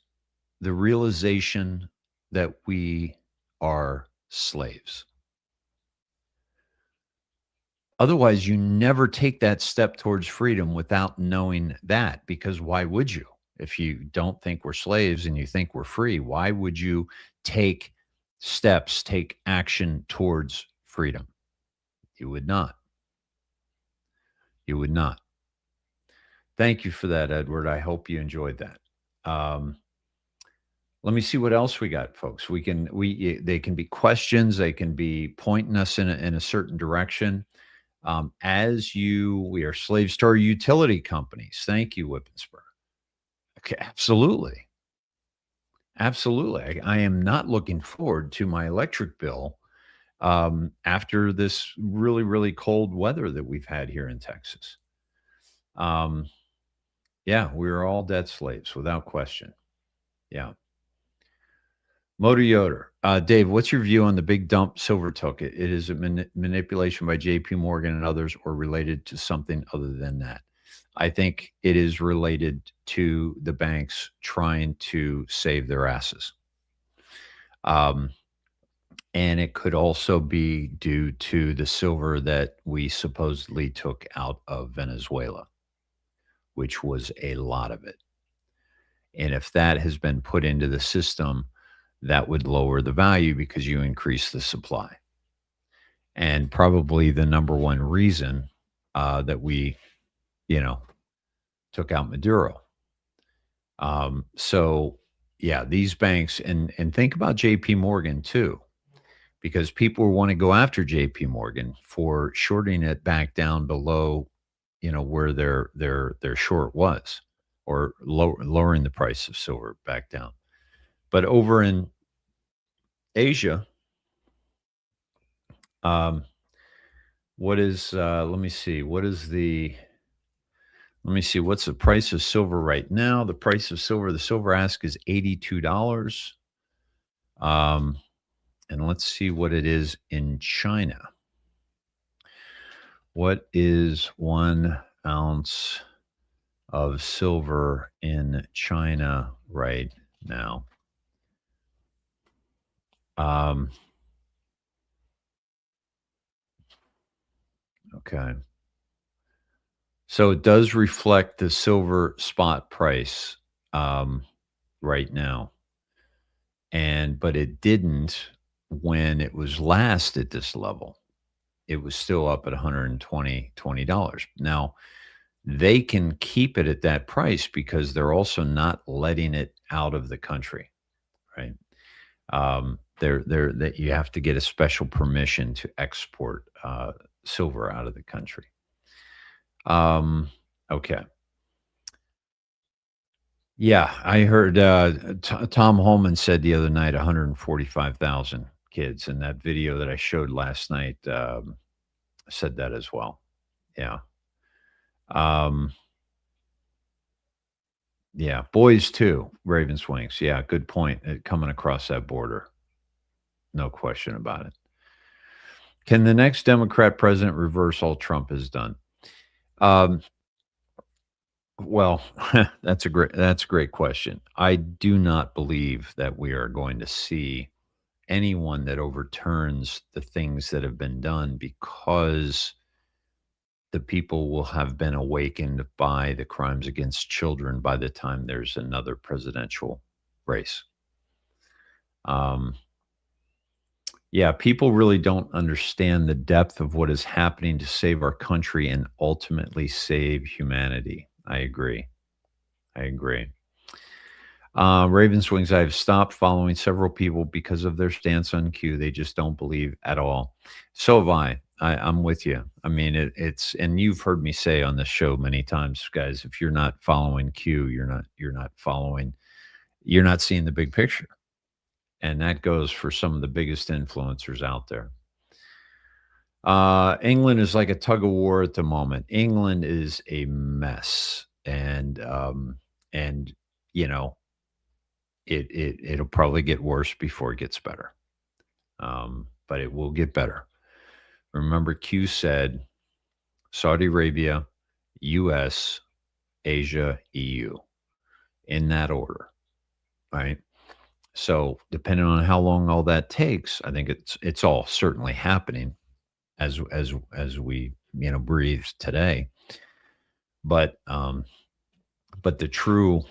the realization that we are slaves. Otherwise, you never take that step towards freedom without knowing that, because why would you? If you don't think we're slaves and you think we're free, why would you take steps, take action towards freedom? You would not. You would not. Thank you for that, Edward. I hope you enjoyed that. Let me see what else we got, folks. They can be questions. They can be pointing us in a certain direction. We are slaves to our utility companies. Thank you, Whippensburg. Okay, absolutely. Absolutely. I am not looking forward to my electric bill after this really, really cold weather that we've had here in Texas. Yeah, we're all debt slaves without question. Yeah. Motor Yoder. Dave, what's your view on the big dump Silvertook? It is a manipulation by JP Morgan and others, or related to something other than that? I think it is related to the banks trying to save their asses. And it could also be due to the silver that we supposedly took out of Venezuela, which was a lot of it. And if that has been put into the system, that would lower the value because you increase the supply. And probably the number one reason that we, took out Maduro. So yeah, these banks, and think about JP Morgan too, because people want to go after JP Morgan for shorting it back down below, where their short was. or lowering the price of silver back down. But over in Asia, what is, let me see, what's the price of silver right now? The price of silver, the silver ask is $82. And let's see what it is in China. What is 1 ounce of silver in China right now? Okay. So it does reflect the silver spot price right now. But it didn't when it was last at this level. It was still up at $120. Now, they can keep it at that price because they're also not letting it out of the country, right? That you have to get a special permission to export silver out of the country. Okay. Yeah, I heard Tom Holman said the other night 145,000 kids, and that video that I showed last night said that as well. Yeah. Yeah, boys too, Ravens wings. Yeah, good point. Coming across that border. No question about it. Can the next Democrat president reverse all Trump has done? Well, that's a great question. I do not believe that we are going to see anyone that overturns the things that have been done, because the people will have been awakened by the crimes against children by the time there's another presidential race. Yeah, people really don't understand the depth of what is happening to save our country and ultimately save humanity. I agree. Ravens wings, I have stopped following several people because of their stance on Q. They just don't believe at all. So have I. I'm with you. I mean, it's, and you've heard me say on this show many times, guys, if you're not following Q, you're not seeing the big picture. And that goes for some of the biggest influencers out there. England is like a tug of war at the moment. England is a mess. And you know, it'll probably get worse before it gets better. But it will get better. Remember, Q said Saudi Arabia, US, Asia, EU, in that order, right? So depending on how long all that takes, I think it's all certainly happening as we breathe today. But the true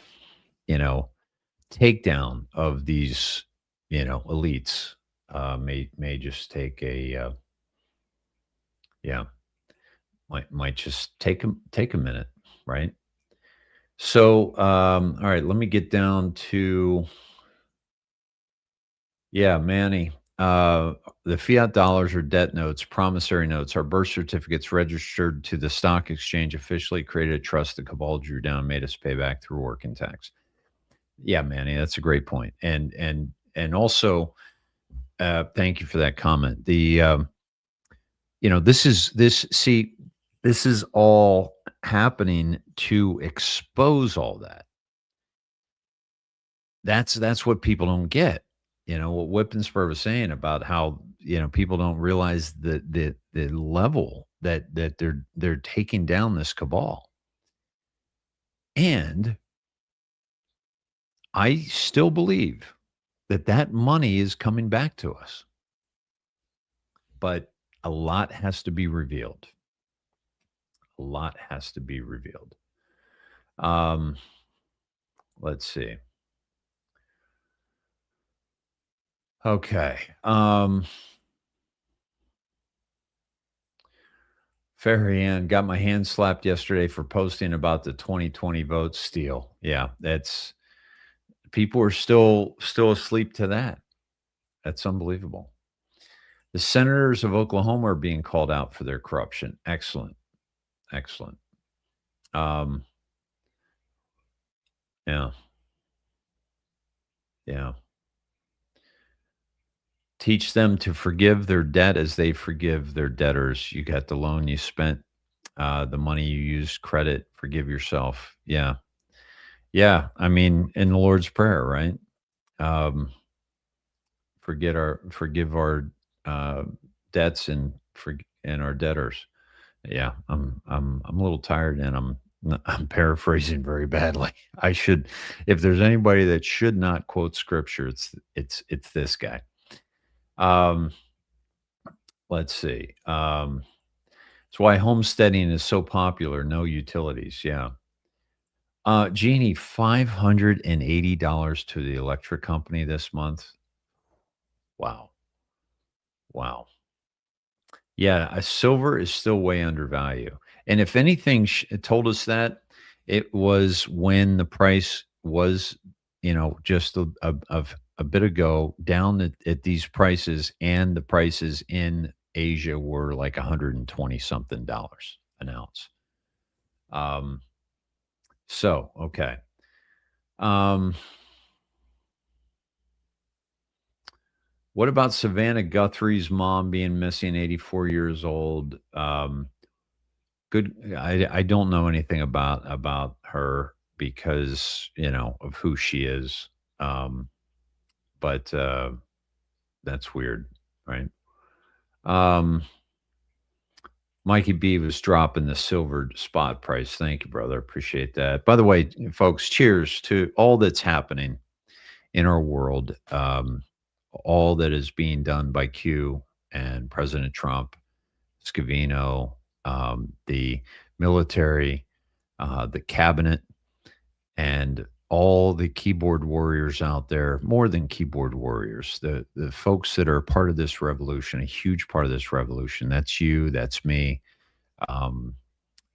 takedown of these elites may just take a might just take a minute, right? So all right, let me get down to Manny. The fiat dollars are debt notes, promissory notes, our birth certificates registered to the stock exchange officially created a trust the cabal drew down, made us pay back through work and tax. Yeah, Manny, that's a great point. And also, thank you for that comment. The this is all happening to expose all that. That's what people don't get. What Whippensper was saying about how people don't realize the level that they're taking down this cabal. And I still believe that money is coming back to us. But a lot has to be revealed. Let's see. Okay. Farrian, got my hand slapped yesterday for posting about the 2020 vote steal. Yeah, people are still asleep to that. That's unbelievable. The senators of Oklahoma are being called out for their corruption. Excellent. Yeah. Yeah. Teach them to forgive their debt as they forgive their debtors. You got the loan you spent, the money you used, credit, forgive yourself. Yeah. Yeah. I mean, in the Lord's Prayer, right? Um, forgive our uh, debts and our debtors. Yeah, I'm a little tired and I'm paraphrasing very badly. I should, if there's anybody that should not quote scripture, it's this guy. Um, let's see. It's why homesteading is so popular. No utilities. Yeah. Jeannie, $580 to the electric company this month. Wow. Wow. Yeah, silver is still way undervalued. And if anything told us that, it was when the price was, just a bit ago down at these prices, and the prices in Asia were like 120 something dollars an ounce. Um, so, okay. Um, what about Savannah Guthrie's mom being missing, 84 years old? Good. I don't know anything about her because, of who she is. Um, but that's weird, right? Um, Mikey B was dropping the silver spot price. Thank you, brother. Appreciate that. By the way, folks, cheers to all that's happening in our world. All that is being done by Q and President Trump, Scavino, the military, the cabinet, and all the keyboard warriors out there, more than keyboard warriors, the folks that are part of this revolution, a huge part of this revolution. That's you, that's me. Um,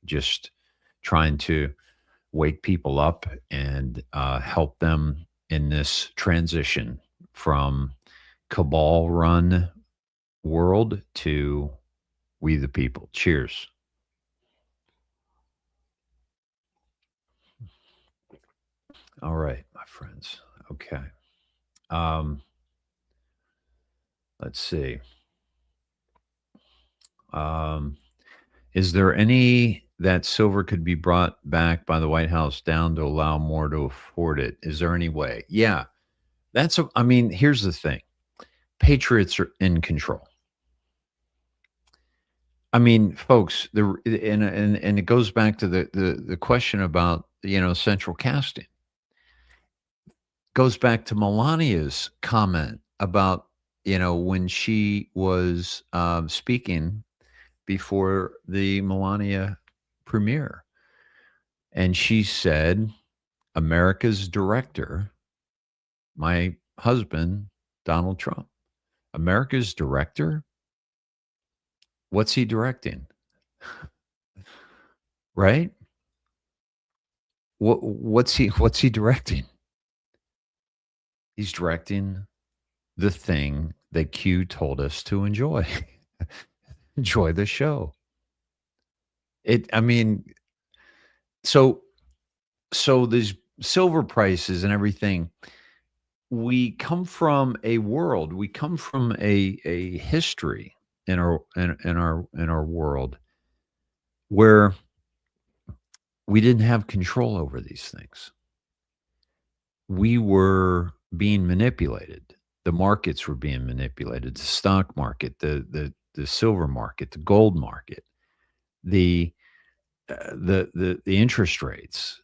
just trying to wake people up and help them in this transition from cabal run world to we the people. Cheers. All right, my friends. Okay. Um, let's see. Um, is there any that silver could be brought back by the White House down to allow more to afford it? Is there any way? Yeah. I mean, here's the thing. Patriots are in control. I mean, folks, and it goes back to the question about, central casting. Goes back to Melania's comment about, when she was speaking before the Melania premiere. And she said, America's director, my husband, Donald Trump, America's director. What's he directing? Right? What's he directing? He's directing the thing that Q told us to enjoy. Enjoy the show. I mean, so these silver prices and everything, we come from a world, we come from a history in our world where we didn't have control over these things. We were being manipulated. The markets were being manipulated. The stock market, the silver market, the gold market, the interest rates.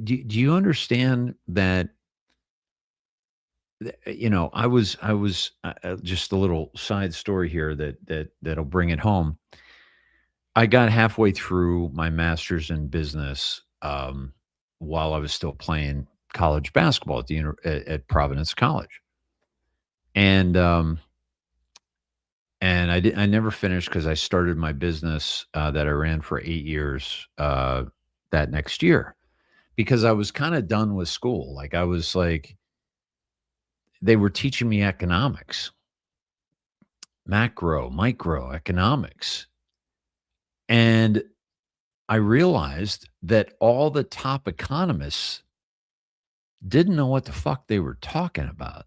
Do you understand that? I was just a little side story here that'll bring it home. I got halfway through my master's in business while I was still playing college basketball at Providence College, and I never finished because I started my business that I ran for 8 years that next year because I was kind of done with school. Like I was like, they were teaching me economics, macro, micro economics. And I realized that all the top economists didn't know what the fuck they were talking about.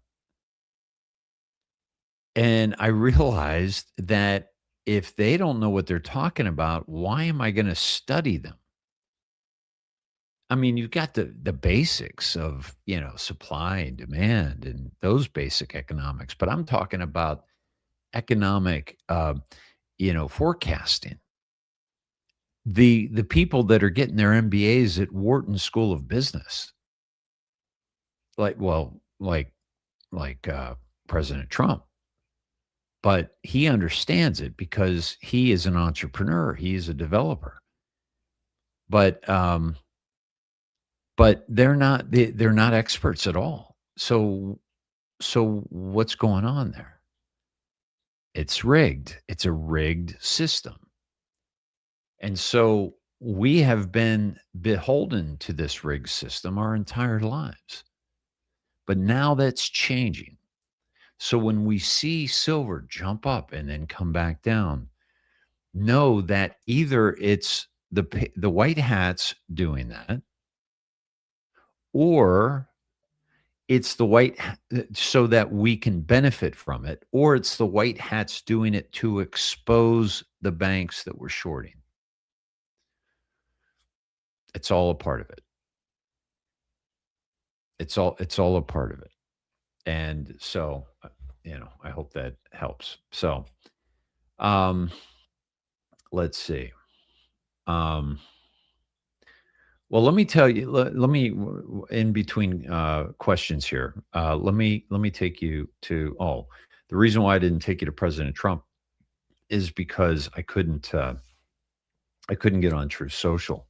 And I realized that if they don't know what they're talking about, why am I going to study them? I mean, you've got the basics of, supply and demand and those basic economics, but I'm talking about economic, forecasting. The people that are getting their MBAs at Wharton School of Business, like President Trump, but he understands it because he is an entrepreneur. He is a developer, but they're not experts at all. So what's going on there? It's rigged. It's a rigged system. And so we have been beholden to this rigged system our entire lives. But now that's changing. So when we see silver jump up and then come back down, know that either it's the white hats doing that, or it's the so that we can benefit from it, or it's the white hats doing it to expose the banks that we're shorting. It's all a part of it. It's all a part of it. And so, I hope that helps. So, let's see. Well, let me tell you. Let me in between questions here. Let me take you to. Oh, the reason why I didn't take you to President Trump is because I couldn't get on Truth Social,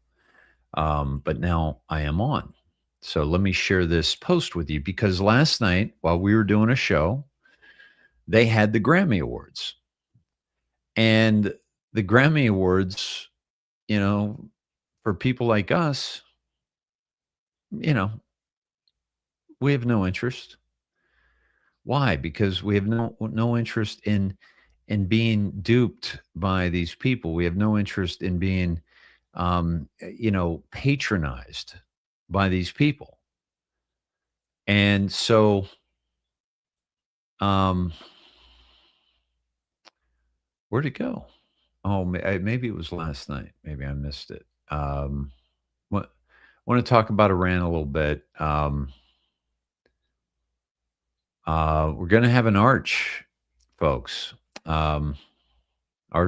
but now I am on. So let me share this post with you because last night while we were doing a show, they had the Grammy Awards, and the Grammy Awards, for people like us, we have no interest. Why? Because we have no interest in being duped by these people. We have no interest in being, patronized by these people. And so, where'd it go? Oh, maybe it was last night. Maybe I missed it. Want to talk about Iran a little bit. We're going to have an arch, folks. Ours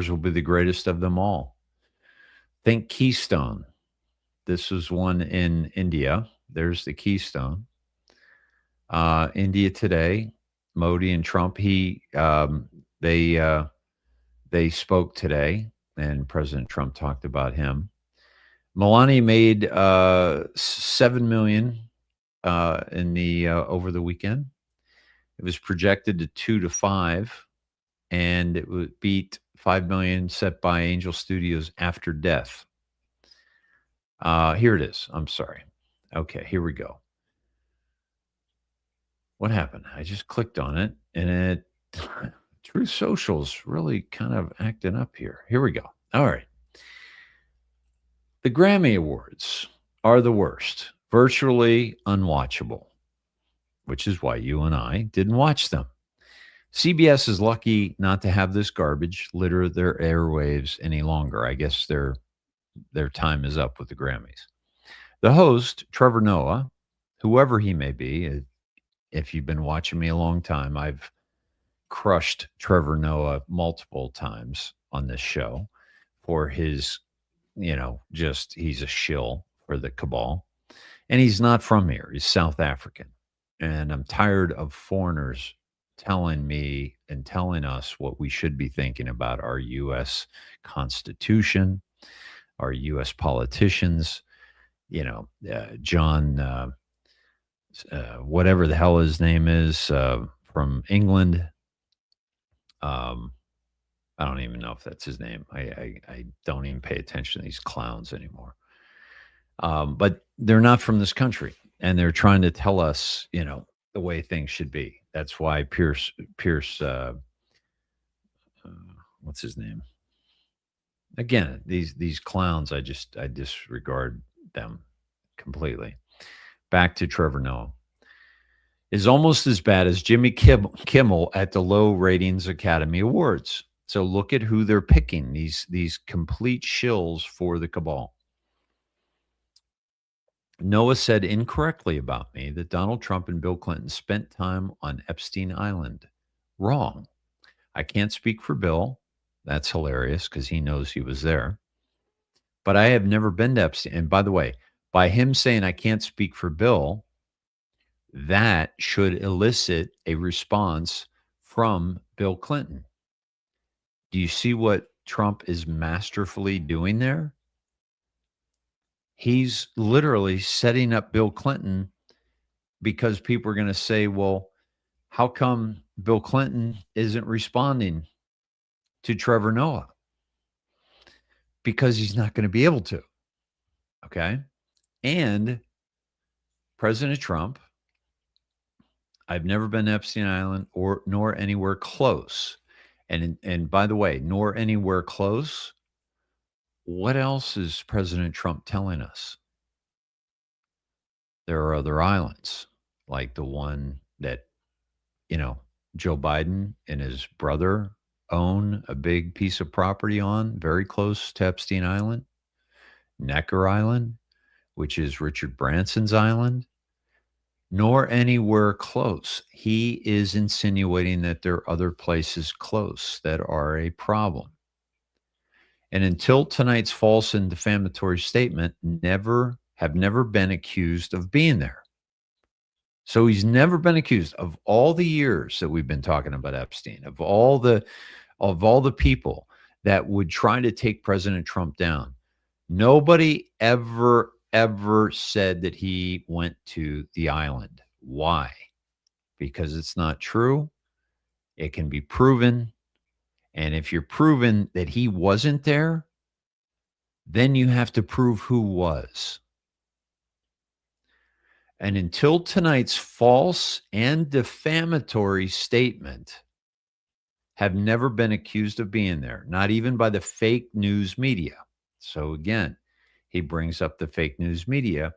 will be the greatest of them all. Think Keystone. This is one in India. There's the Keystone. India Today, Modi and Trump. They spoke today, and President Trump talked about him. Melania made $7 million in the over the weekend. It was projected to 2 to 5, and it would beat $5 million set by Angel Studios After Death. Here it is. I'm sorry. Okay, here we go. What happened? I just clicked on it, and it Truth Social's really kind of acting up here. Here we go. All right. The Grammy Awards are the worst, virtually unwatchable, which is why you and I didn't watch them. CBS is lucky not to have this garbage litter their airwaves any longer. I guess their time is up with the Grammys. The host, Trevor Noah, whoever he may be, if you've been watching me a long time, I've crushed Trevor Noah multiple times on this show for his, he's a shill for the cabal. And he's not from here. He's South African. And I'm tired of foreigners telling me and telling us what we should be thinking about our U.S. Constitution, our U.S. politicians, John, whatever the hell his name is, from England. I don't even know if that's his name. I don't even pay attention to these clowns anymore. But they're not from this country, and they're trying to tell us, the way things should be. That's why Pierce, what's his name? Again, these clowns, I disregard them completely. back to Trevor Noah, is almost as bad as Jimmy Kimmel at the Low Ratings Academy Awards. So look at who they're picking, these complete shills for the cabal. Noah said incorrectly about me that Donald Trump and Bill Clinton spent time on Epstein Island. Wrong. I can't speak for Bill. That's hilarious because he knows he was there. But I have never been to Epstein. And by the way, by him saying I can't speak for Bill, that should elicit a response from Bill Clinton. Do you see what Trump is masterfully doing there? He's literally setting up Bill Clinton because people are going to say, well, how come Bill Clinton isn't responding to Trevor Noah? Because he's not going to be able to. Okay. And President Trump, I've never been to Epstein Island nor anywhere close. And by the way, nor anywhere close. What else is President Trump telling us? There are other islands, like the one that, Joe Biden and his brother own a big piece of property on, very close to Epstein Island, Necker Island, which is Richard Branson's island, nor anywhere close. He is insinuating that there are other places close that are a problem. And until tonight's false and defamatory statement, have never been accused of being there. So he's never been accused of all the years that we've been talking about Epstein, of all the people that would try to take President Trump down. Nobody ever said that he went to the island. Why? Because it's not true. It can be proven. And if you're proven that he wasn't there, then you have to prove who was. And until tonight's false and defamatory statement, have never been accused of being there, not even by the fake news media. So again, he brings up the fake news media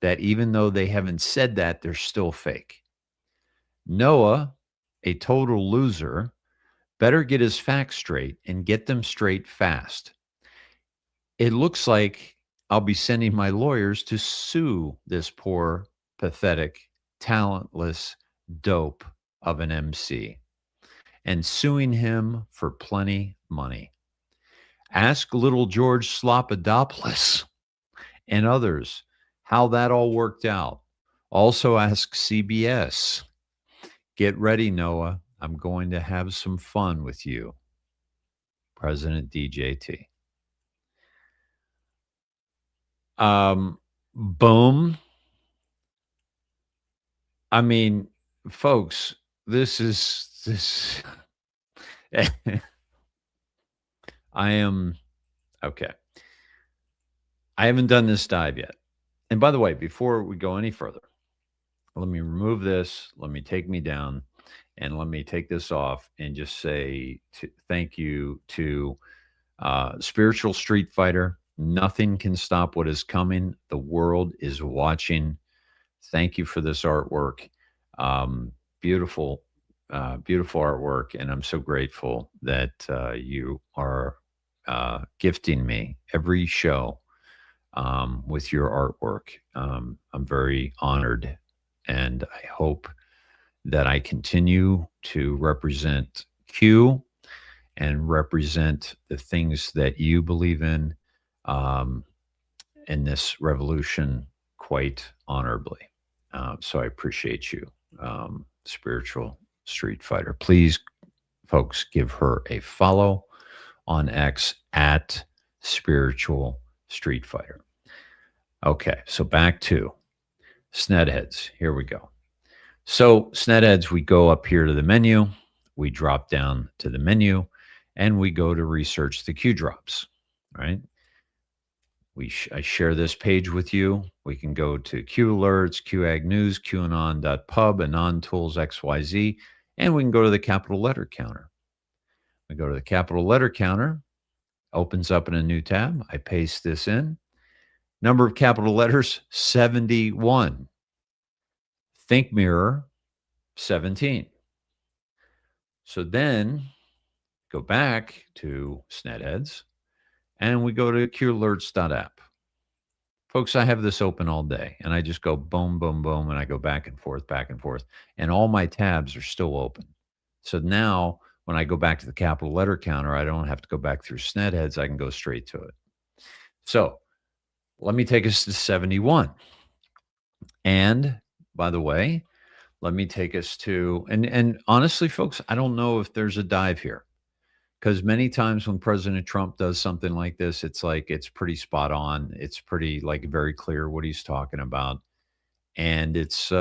that even though they haven't said that, they're still fake. Noah, a total loser, better get his facts straight and get them straight fast. It looks like I'll be sending my lawyers to sue this poor, pathetic, talentless dope of an MC and suing him for plenty money. Ask little George Slopadopoulos and others how that all worked out. Also ask CBS. Get ready, Noah. I'm going to have some fun with you. President DJT. Boom. I mean, folks, this. I am okay. I haven't done this dive yet. And by the way, before we go any further, let me remove this. Let me take me down. And let me take this off and just say thank you to Spiritual Street Fighter. Nothing can stop what is coming. The world is watching. Thank you for this artwork. Beautiful artwork. And I'm so grateful that you are gifting me every show with your artwork. I'm very honored, and I hope that I continue to represent Q and represent the things that you believe in this revolution quite honorably. So I appreciate you, Spiritual Street Fighter. Please, folks, give her a follow on X at Spiritual Street Fighter. Okay, so back to Snedheads. Here we go. So Snedheads, we go up here to the menu, we drop down to the menu, and we go to research the Q drops, right? I share this page with you. We can go to Q Alerts, Q Ag News, QAnon.pub, Anon Tools XYZ, and we can go to the capital letter counter. We go to the capital letter counter, opens up in a new tab. I paste this in. Number of capital letters, 71. Think Mirror, 17. So then go back to Snetheads and we go to QAlerts.app. Folks, I have this open all day and I just go boom, boom, boom, and I go back and forth, and all my tabs are still open. So now when I go back to the capital letter counter, I don't have to go back through Snetheads. I can go straight to it. So let me take us to 71. And by the way, let me take us to, and honestly, folks, I don't know if there's a dive here. Because many times when President Trump does something like this, it's like it's pretty spot on. It's pretty like very clear what he's talking about, and it's it's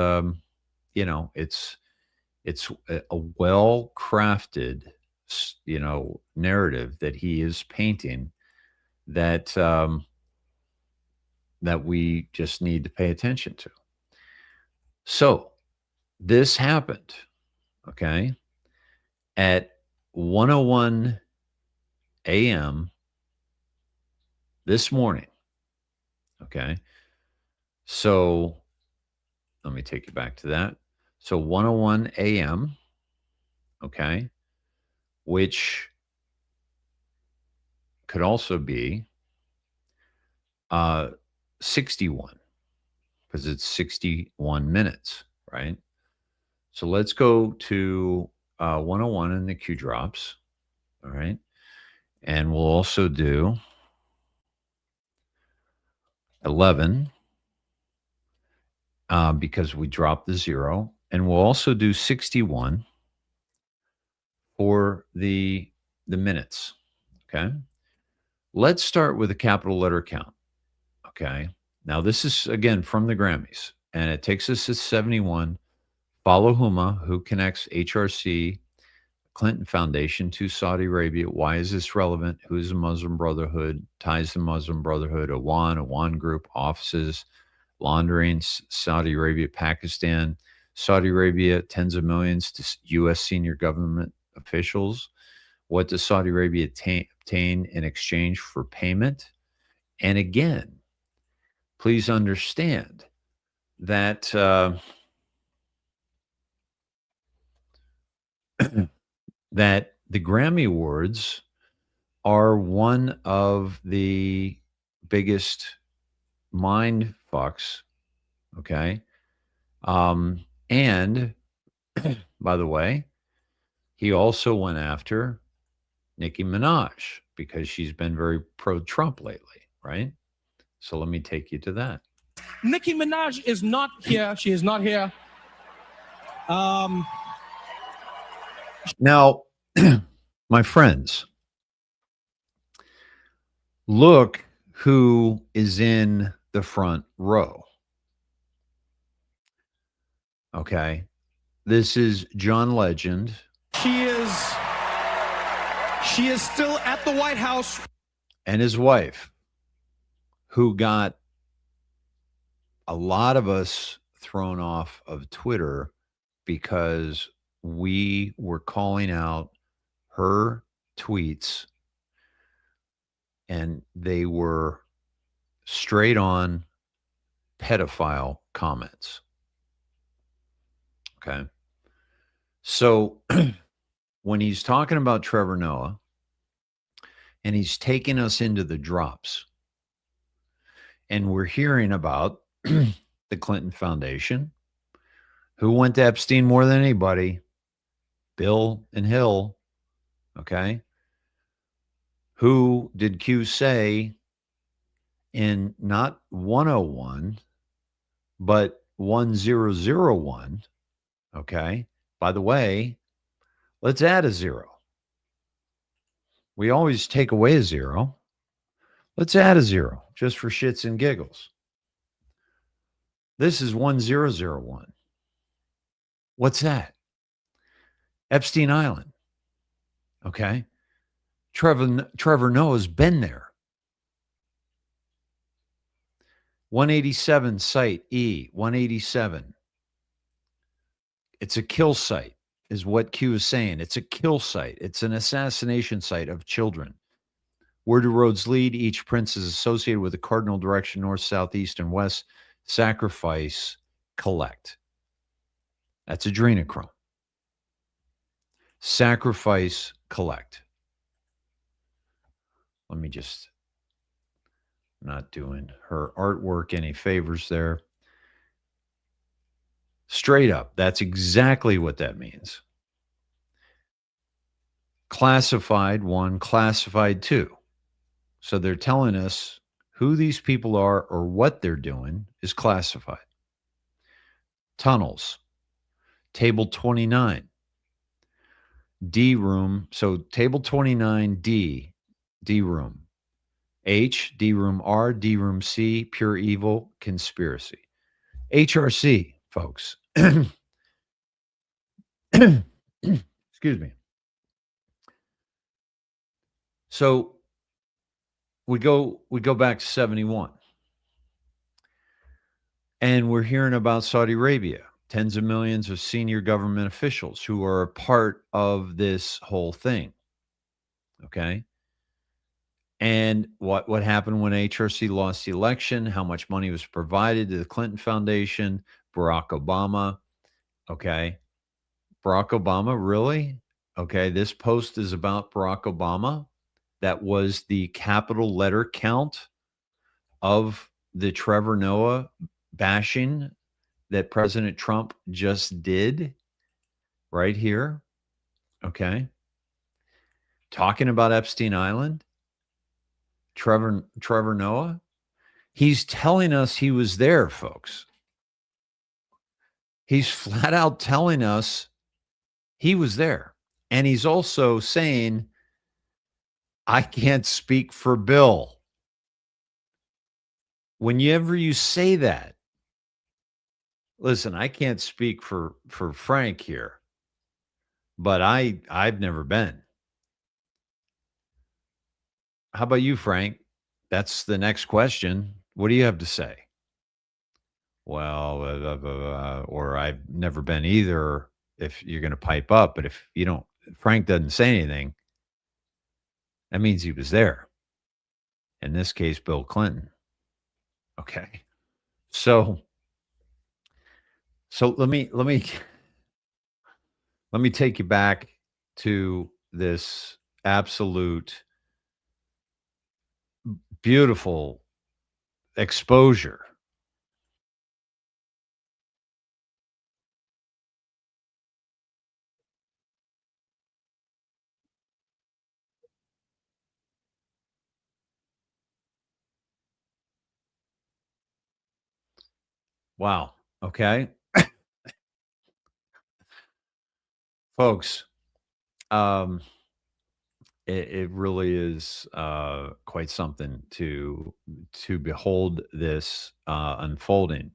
a well crafted narrative that he is painting that that we just need to pay attention to. So this happened, okay, at 1:01 a.m. this morning. Okay. So let me take you back to that. So 1:01 a.m. Okay. Which could also be 61 because it's 61 minutes, right? So let's go to 1:01 in the Q drops. All right. And we'll also do 11 because we dropped the 0. And we'll also do 61 for the minutes. Okay. Let's start with a capital letter count. Okay. Now, this is, again, from the Grammys. And it takes us to 71. Follow Huma, who connects HRC, Clinton Foundation to Saudi Arabia. Why is this relevant? Who is the Muslim Brotherhood? Ties the Muslim Brotherhood, Awan Group, offices, laundering, Saudi Arabia, Pakistan, Saudi Arabia, tens of millions to U.S. senior government officials. What does Saudi Arabia obtain in exchange for payment? And again, please understand that that the Grammy Awards are one of the biggest mind fucks, okay? And by the way, he also went after Nicki Minaj because she's been very pro-Trump lately, right? So let me take you to that. Nicki Minaj is not here. She is not here. Now, my friends, look who is in the front row. Okay. This is John Legend. She is still at the White House. And his wife, who got a lot of us thrown off of Twitter because we were calling out her tweets and they were straight on pedophile comments. Okay. So when he's talking about Trevor Noah and he's taking us into the drops and we're hearing about the Clinton Foundation, who went to Epstein more than anybody, Bill and Hill, okay? Who did Q say in not 101, but 1001, okay? By the way, let's add a 0. We always take away a 0. Let's add a 0 just for shits and giggles. This is 1001. What's that? Epstein Island. Okay. Trevor Noah's been there. 187 site E, 187. It's a kill site, is what Q is saying. It's a kill site. It's an assassination site of children. Where do roads lead? Each prince is associated with a cardinal direction, north, south, east, and west. Sacrifice, collect. That's adrenochrome. Sacrifice, collect. Let me just, not doing her artwork any favors there. Straight up, that's exactly what that means. Classified 1, classified 2. So they're telling us who these people are or what they're doing is classified. Tunnels, table 29, D room. So table 29, D room. H, D room R, D room C, pure evil, conspiracy. HRC, folks. Excuse me. So we go back to 71. And we're hearing about Saudi Arabia, tens of millions of senior government officials who are a part of this whole thing. Okay? And what happened when HRC lost the election, how much money was provided to the Clinton Foundation, Barack Obama. Okay. Barack Obama, really? Okay. This post is about Barack Obama. That was the capital letter count of the Trevor Noah bashing that President Trump just did right here. Okay. Talking about Epstein Island, Trevor Noah. He's telling us he was there, folks. He's flat out telling us he was there. And he's also saying, I can't speak for Bill. Whenever you say that, listen, I can't speak for Frank here, but I've never been. How about you, Frank? That's the next question. What do you have to say? Well, or I've never been either, if you're going to pipe up. But if you don't, Frank doesn't say anything, that means he was there. In this case, Bill Clinton. Okay. So let me take you back to this absolute beautiful exposure. Wow. Okay. Folks, it really is quite something to behold this unfolding.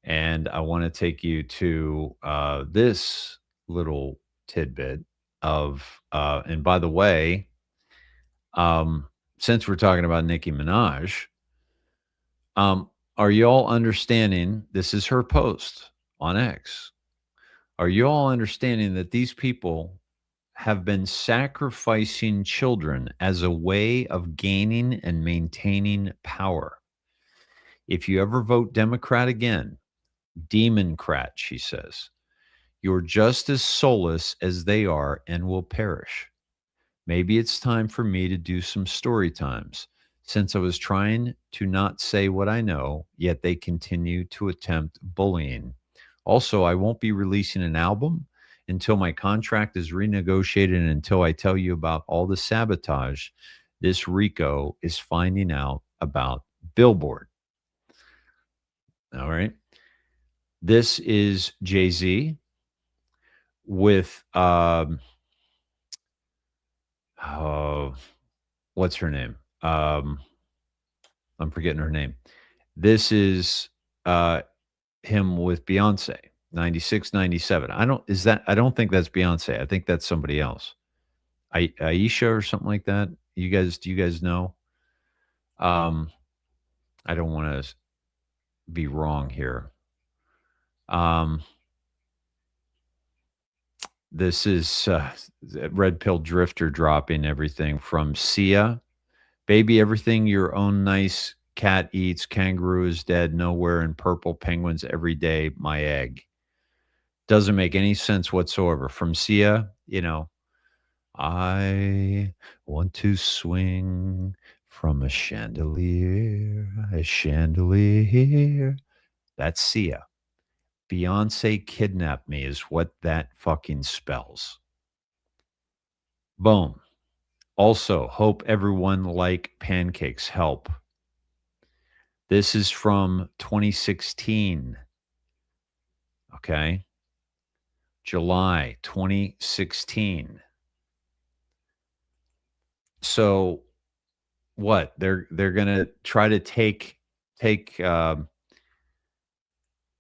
And I want to take you to this little tidbit of, and by the way, since we're talking about Nicki Minaj, are you all understanding? This is her post on X. Are you all understanding that these people have been sacrificing children as a way of gaining and maintaining power? If you ever vote Democrat again, Democrat, she says, you're just as soulless as they are and will perish. Maybe it's time for me to do some story times, since I was trying to not say what I know, yet they continue to attempt bullying. Also, I won't be releasing an album until my contract is renegotiated and until I tell you about all the sabotage this Rico is finding out about Billboard. All right. This is Jay-Z with, what's her name? I'm forgetting her name. This is him with Beyonce, 96, 97. I don't think that's Beyonce. I think that's somebody else. Aisha or something like that. Do you guys know? I don't want to be wrong here. This is Red Pill Drifter dropping everything from Sia. Baby, everything your own nice cat eats. Kangaroo is dead. Nowhere in purple penguins every day. My egg. Doesn't make any sense whatsoever. From Sia, I want to swing from a chandelier. That's Sia. Beyonce kidnapped me is what that fucking spells. Boom. Also, hope everyone like pancakes. Help. This is from 2016. Okay. July 2016. So what? They're gonna try to take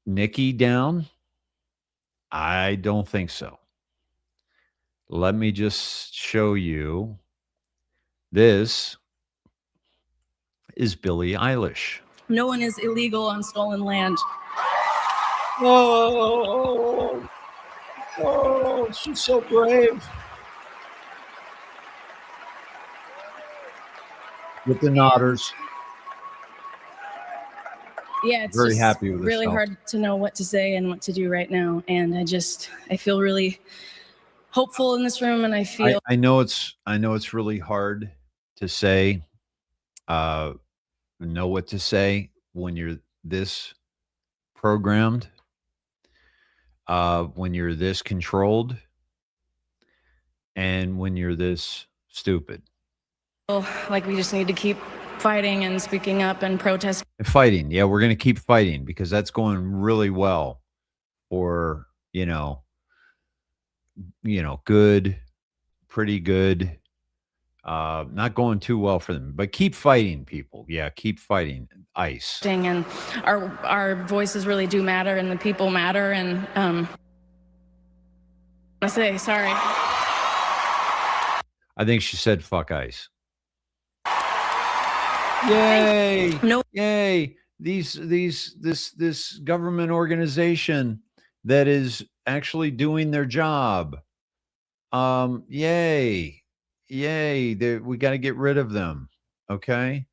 Nikki down? I don't think so. Let me just show you. This is Billie Eilish. No one is illegal on stolen land. Oh, she's so brave. With the nodders. Yeah, it's Very just happy with really herself. hard to know what to say and what to do right now. And I feel really hopeful in this room, and I feel I know it's really hard to say, know what to say when you're this programmed, when you're this controlled, and when you're this stupid. like we just need to keep fighting and speaking up and protesting. Fighting. Yeah, we're going to keep fighting because that's going really well for, good, pretty good. Not going too well for them, but keep fighting, people. Yeah, keep fighting. ICE. And our voices really do matter, and the people matter. And I say sorry. I think she said fuck ICE. Yay! No. Yay! This government organization that is actually doing their job. Yay! We got to get rid of them. Okay.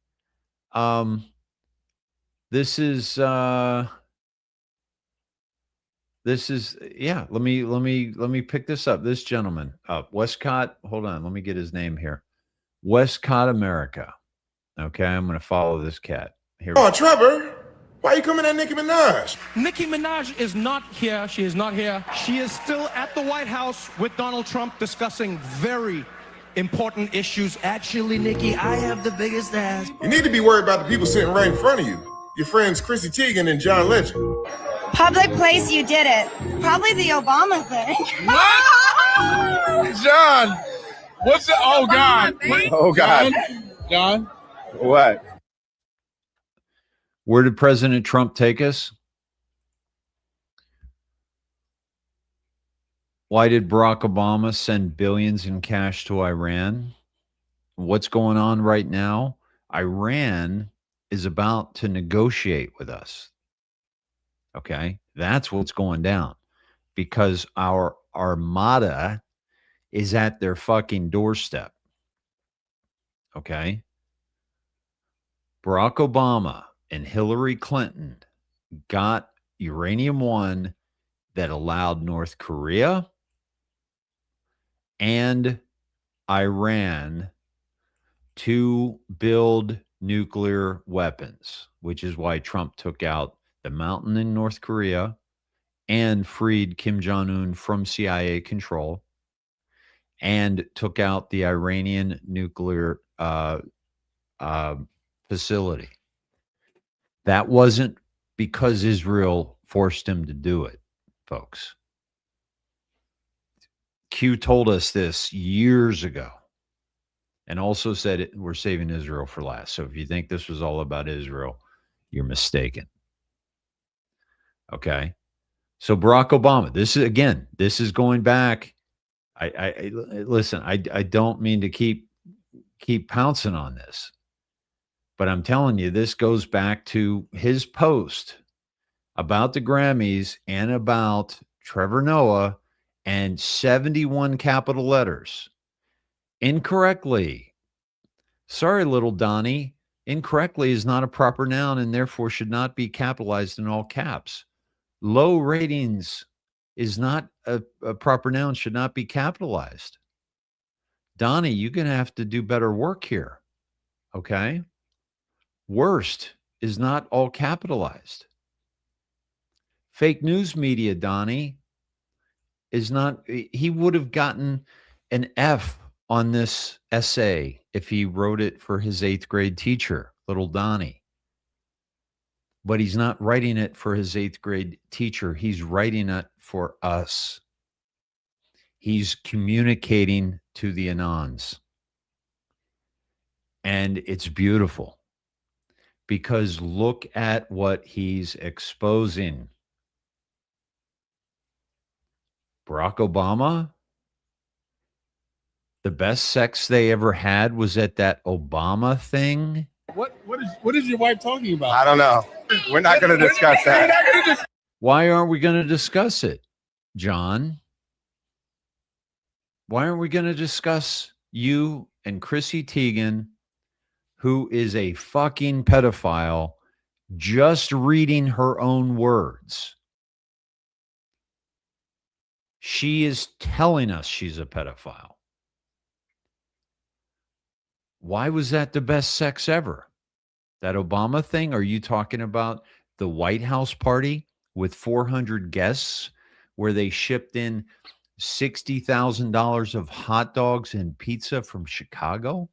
This is yeah. Let me pick this up. This gentleman, Westcott. Hold on. Let me get his name here. Westcott, America. Okay, I'm going to follow this cat. Here. Oh, Trevor, why are you coming at Nicki Minaj? Nicki Minaj is not here. She is not here. She is still at the White House with Donald Trump discussing very important issues. Actually, Nicki, I have the biggest ass. You need to be worried about the people sitting right in front of you. Your friends Chrissy Teigen and John Legend. Public place, you did it. Probably the Obama thing. John, what's it? Oh, God. Oh, God. John? What? Where did President Trump take us? Why did Barack Obama send billions in cash to Iran? What's going on right now? Iran is about to negotiate with us. Okay? That's what's going down because our armada is at their fucking doorstep. Okay? Barack Obama and Hillary Clinton got uranium one that allowed North Korea and Iran to build nuclear weapons, which is why Trump took out the mountain in North Korea and freed Kim Jong-un from CIA control and took out the Iranian nuclear facility. That wasn't because Israel forced him to do it, folks. Q told us this years ago and also said we're saving Israel for last. So if you think this was all about Israel, you're mistaken. Okay. So Barack Obama, this is going back. I listen, I don't mean to keep pouncing on this, but I'm telling you, this goes back to his post about the Grammys and about Trevor Noah and 71 capital letters. Incorrectly. Sorry, little Donnie. Incorrectly is not a proper noun and therefore should not be capitalized in all caps. Low ratings is not a proper noun, should not be capitalized. Donnie, you're going to have to do better work here. Okay? Worst is not all capitalized. Fake news media, Donnie, is not, he would have gotten an F on this essay if he wrote it for his 8th grade teacher, little Donnie. But he's not writing it for his 8th grade teacher. He's writing it for us. He's communicating to the Anons. And it's beautiful because look at what he's exposing. Barack Obama, the best sex they ever had was at that Obama thing. What is your wife talking about? I don't know. We're not going to discuss that. Why aren't we going to discuss it, John? Why aren't we going to discuss you and Chrissy Teigen, who is a fucking pedophile, just reading her own words? She is telling us she's a pedophile. Why was that the best sex ever? That Obama thing? Are you talking about the White House party with 400 guests where they shipped in $60,000 of hot dogs and pizza from Chicago?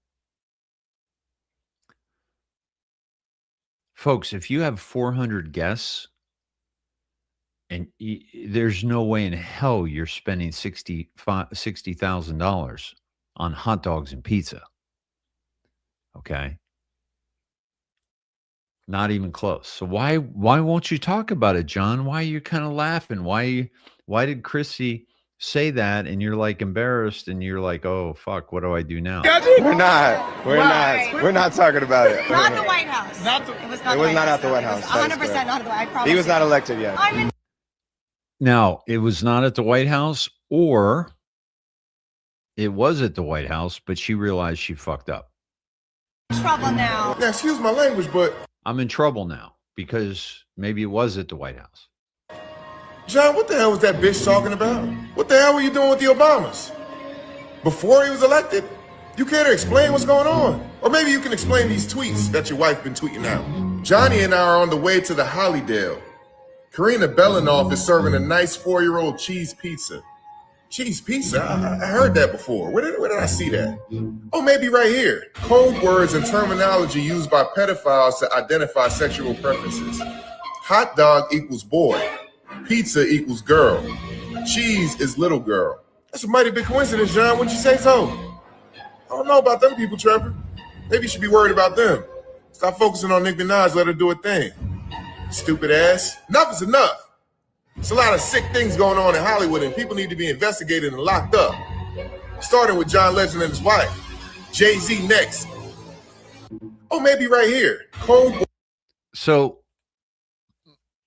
Folks, if you have 400 guests, and there's no way in hell you're spending $60,000 on hot dogs and pizza. Okay? Not even close. So why won't you talk about it, John? Why are you kind of laughing? Why did Chrissy say that and you're like embarrassed and you're like, oh fuck, what do I do now? We're not talking about it. Not the White House. It was not at the White House. 100% not at the White House. I promise. He was not elected yet. Now, it was not at the White House, or it was at the White House, but she realized she fucked up. Trouble now. Yeah, excuse my language, but I'm in trouble now because maybe it was at the White House. John, what the hell was that bitch talking about? What the hell were you doing with the Obamas? Before he was elected? You care to explain what's going on? Or maybe you can explain these tweets that your wife been tweeting out. Johnny and I are on the way to the Hollydale. Karina Belanoff is serving a nice 4-year-old cheese pizza. Cheese pizza? I heard that before. Where did I see that? Oh, maybe right here. Code words and terminology used by pedophiles to identify sexual preferences. Hot dog equals boy. Pizza equals girl. Cheese is little girl. That's a mighty big coincidence, John. Wouldn't you say so? I don't know about them people, Trevor. Maybe you should be worried about them. Stop focusing on Nicki Minaj. Let her do her thing. Stupid ass. Enough is enough. There's a lot of sick things going on in Hollywood, and people need to be investigated and locked up. Starting with John Legend and his wife. Jay-Z next. Oh, maybe right here. So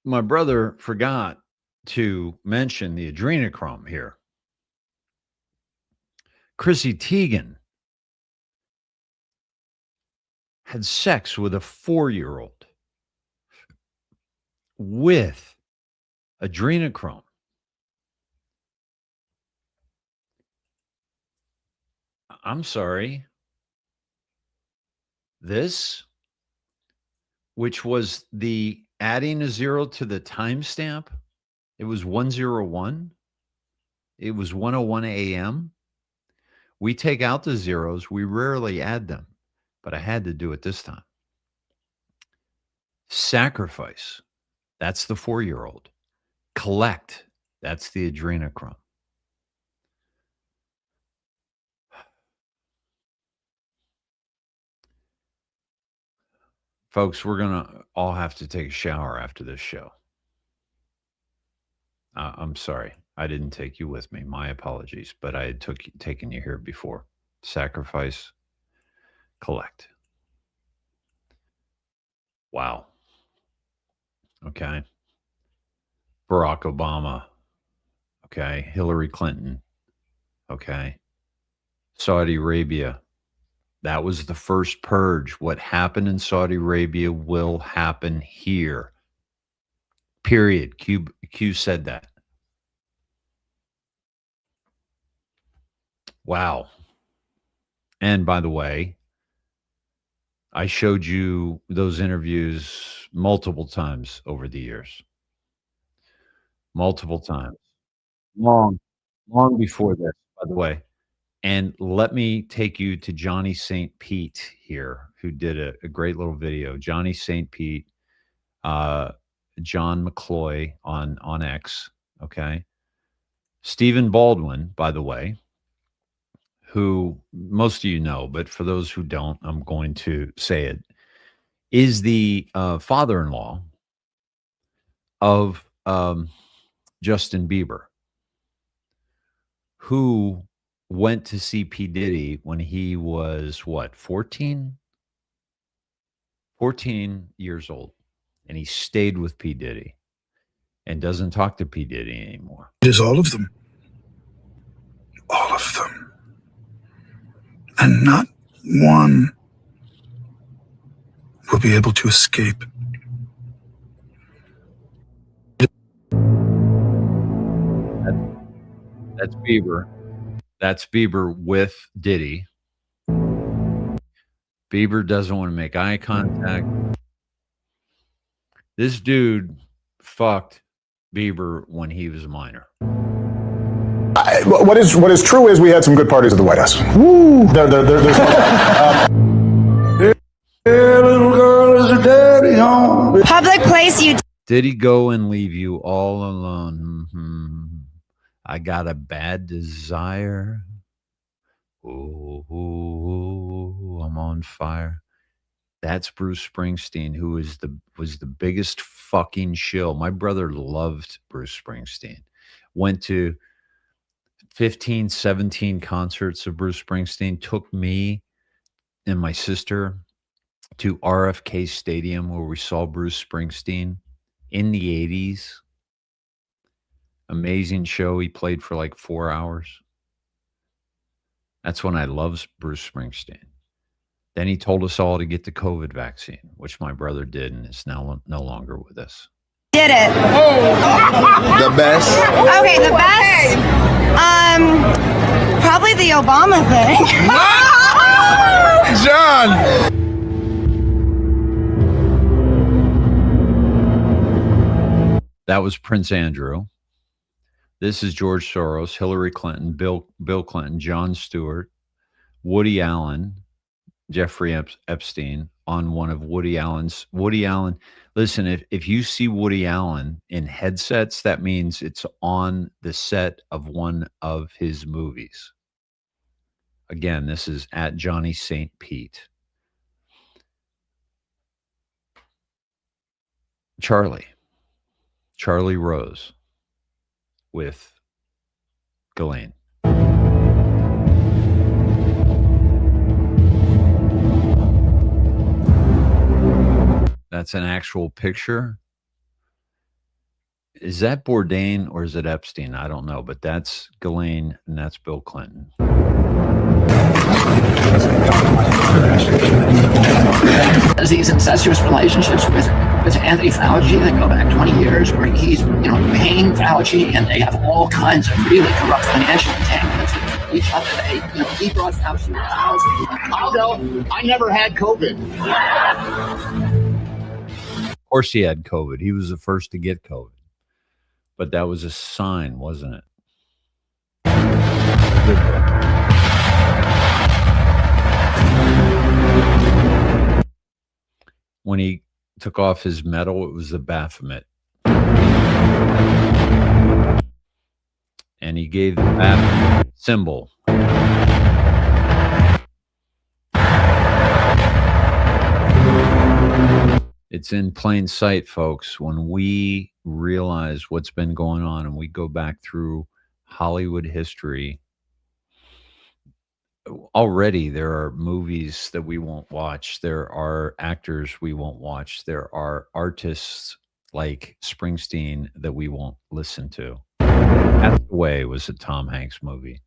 my brother forgot to mention the adrenochrome here. Chrissy Teigen had sex with a 4-year-old with adrenochrome. I'm sorry. This, which was the adding a 0 to the timestamp, it was 101. It was 1:01 a.m. We take out the zeros. We rarely add them, but I had to do it this time. Sacrifice, that's the 4-year-old. Collect, that's the adrenochrome. Folks, we're going to all have to take a shower after this show. I'm sorry. I didn't take you with me. My apologies, but I had taken you here before. Sacrifice, collect. Wow. Okay. Barack Obama. Okay. Hillary Clinton. Okay. Saudi Arabia. That was the first purge. What happened in Saudi Arabia will happen here. Period. Q said that. Wow. And by the way, I showed you those interviews multiple times over the years. Multiple times. Long before this, by the way. And let me take you to Johnny St. Pete here, who did a great little video. Johnny St. Pete, John McCloy on X, okay? Stephen Baldwin, by the way, who most of you know, but for those who don't, I'm going to say it, is the father-in-law of Justin Bieber, who went to see P. Diddy when he was, what, 14? 14 years old. And he stayed with P. Diddy and doesn't talk to P. Diddy anymore. It is all of them. All of them. And not one will be able to escape. That's Bieber. That's Bieber with Diddy. Bieber doesn't want to make eye contact. This dude fucked Bieber when he was a minor. What is true is we had some good parties at the White House. Woo! Little girl is a daddy home. Public place you. Did he go and leave you all alone? Mm-hmm. I got a bad desire. Ooh, I'm on fire. That's Bruce Springsteen, who was the biggest fucking shill. My brother loved Bruce Springsteen. Went to 15, 17 concerts of Bruce Springsteen. Took me and my sister to RFK Stadium where we saw Bruce Springsteen in the 80s. Amazing show. He played for like 4 hours. That's when I loved Bruce Springsteen. Then he told us all to get the COVID vaccine, which my brother did and is now no longer with us. Did it. The best. Okay, the best. Probably the Obama thing. John. That was Prince Andrew. This is George Soros, Hillary Clinton, Bill Clinton, Jon Stewart, Woody Allen, Jeffrey Epstein on one of Woody Allen's. Woody Allen, listen, if you see Woody Allen in headsets, that means it's on the set of one of his movies. Again, this is at Johnny St. Pete. Charlie Rose with Ghislaine. That's an actual picture. Is that Bourdain or is it Epstein? I don't know, but that's Ghislaine and that's Bill Clinton. These incestuous relationships with Anthony Fauci that go back 20 years, where he's paying Fauci, and they have all kinds of really corrupt financial entanglements with each other. He brought Fauci to the house. I'll go. I never had COVID. Of course he had COVID. He was the first to get COVID. But that was a sign, wasn't it? When he took off his medal, it was the Baphomet. And he gave the Baphomet symbol. It's in plain sight, folks. When we realize what's been going on and we go back through Hollywood history, already there are movies that we won't watch. There are actors we won't watch. There are artists like Springsteen that we won't listen to. Hathaway was a Tom Hanks movie.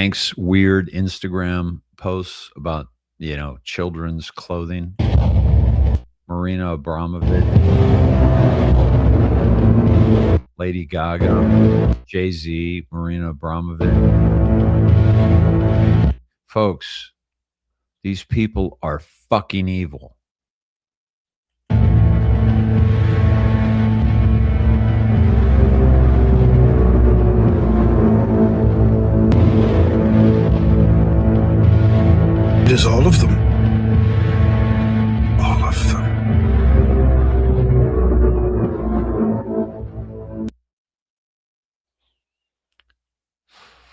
Hank's weird Instagram posts about, children's clothing. Marina Abramovich, Lady Gaga, Jay-Z, Marina Abramovich. Folks, these people are fucking evil. It is all of them. All of them.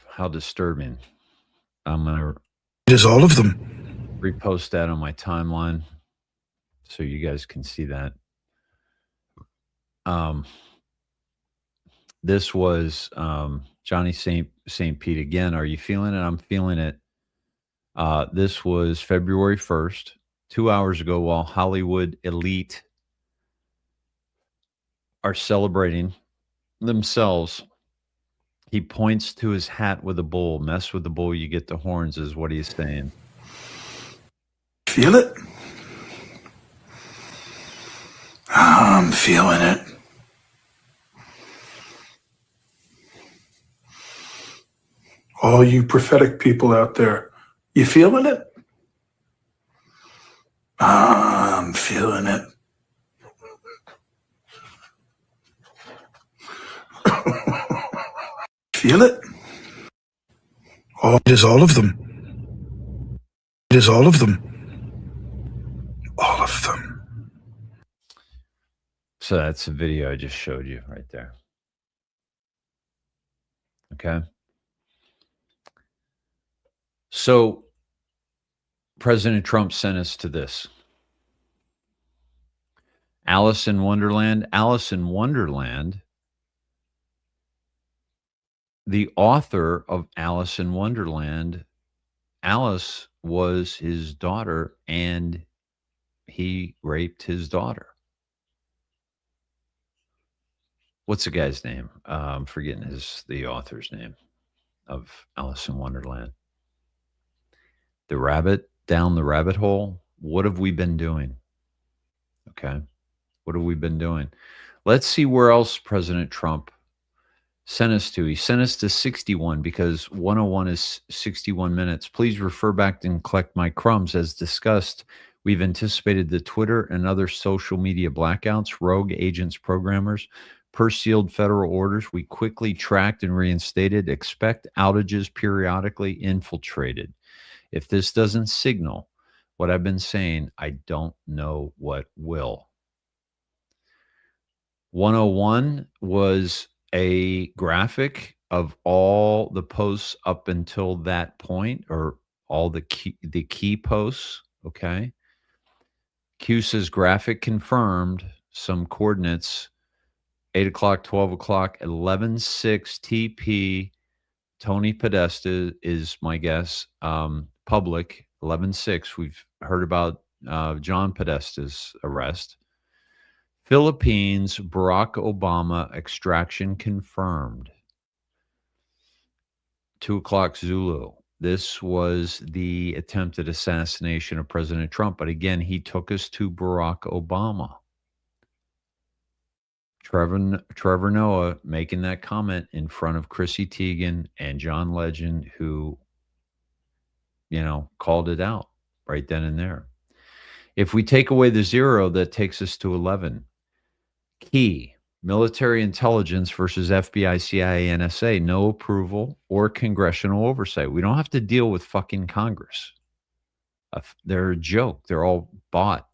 How disturbing. I'm going to It is all of them. repost that on my timeline so you guys can see that. This was Johnny St. Pete again. Are you feeling it? I'm feeling it. This was February 1st, 2 hours ago, while Hollywood elite are celebrating themselves. He points to his hat with a bull. Mess with the bull, you get the horns, is what he's saying. Feel it? I'm feeling it. All you prophetic people out there, you feeling it? I'm feeling it. Feel it? Oh, it is all of them. It is all of them. All of them. So that's the video I just showed you right there. Okay. So President Trump sent us to this. Alice in Wonderland. Alice in Wonderland, the author of Alice in Wonderland, Alice was his daughter, and he raped his daughter. What's the guy's name? I'm forgetting the author's name of Alice in Wonderland. The rabbit down the rabbit hole. What have we been doing? Okay. What have we been doing? Let's see where else President Trump sent us to. He sent us to 61 because 101 is 61 minutes. Please refer back and collect my crumbs. As discussed, we've anticipated the Twitter and other social media blackouts, rogue agents, programmers, per sealed federal orders. We quickly tracked and reinstated. Expect outages periodically infiltrated. If this doesn't signal what I've been saying, I don't know what will. 101 was a graphic of all the posts up until that point, or all the key posts. Okay. Q says graphic confirmed, some coordinates, 8 o'clock, 12 o'clock, 11:06 TP. Tony Podesta is my guess. Public 11:06. We've heard about John Podesta's arrest. Philippines, Barack Obama extraction confirmed. 2 o'clock Zulu. This was the attempted assassination of President Trump. But again, he took us to Barack Obama. Trevor Noah making that comment in front of Chrissy Teigen and John Legend, who, called it out right then and there. If we take away the 0, that takes us to 11. Key, military intelligence versus FBI, CIA, NSA, no approval or congressional oversight. We don't have to deal with fucking Congress. They're a joke. They're all bought.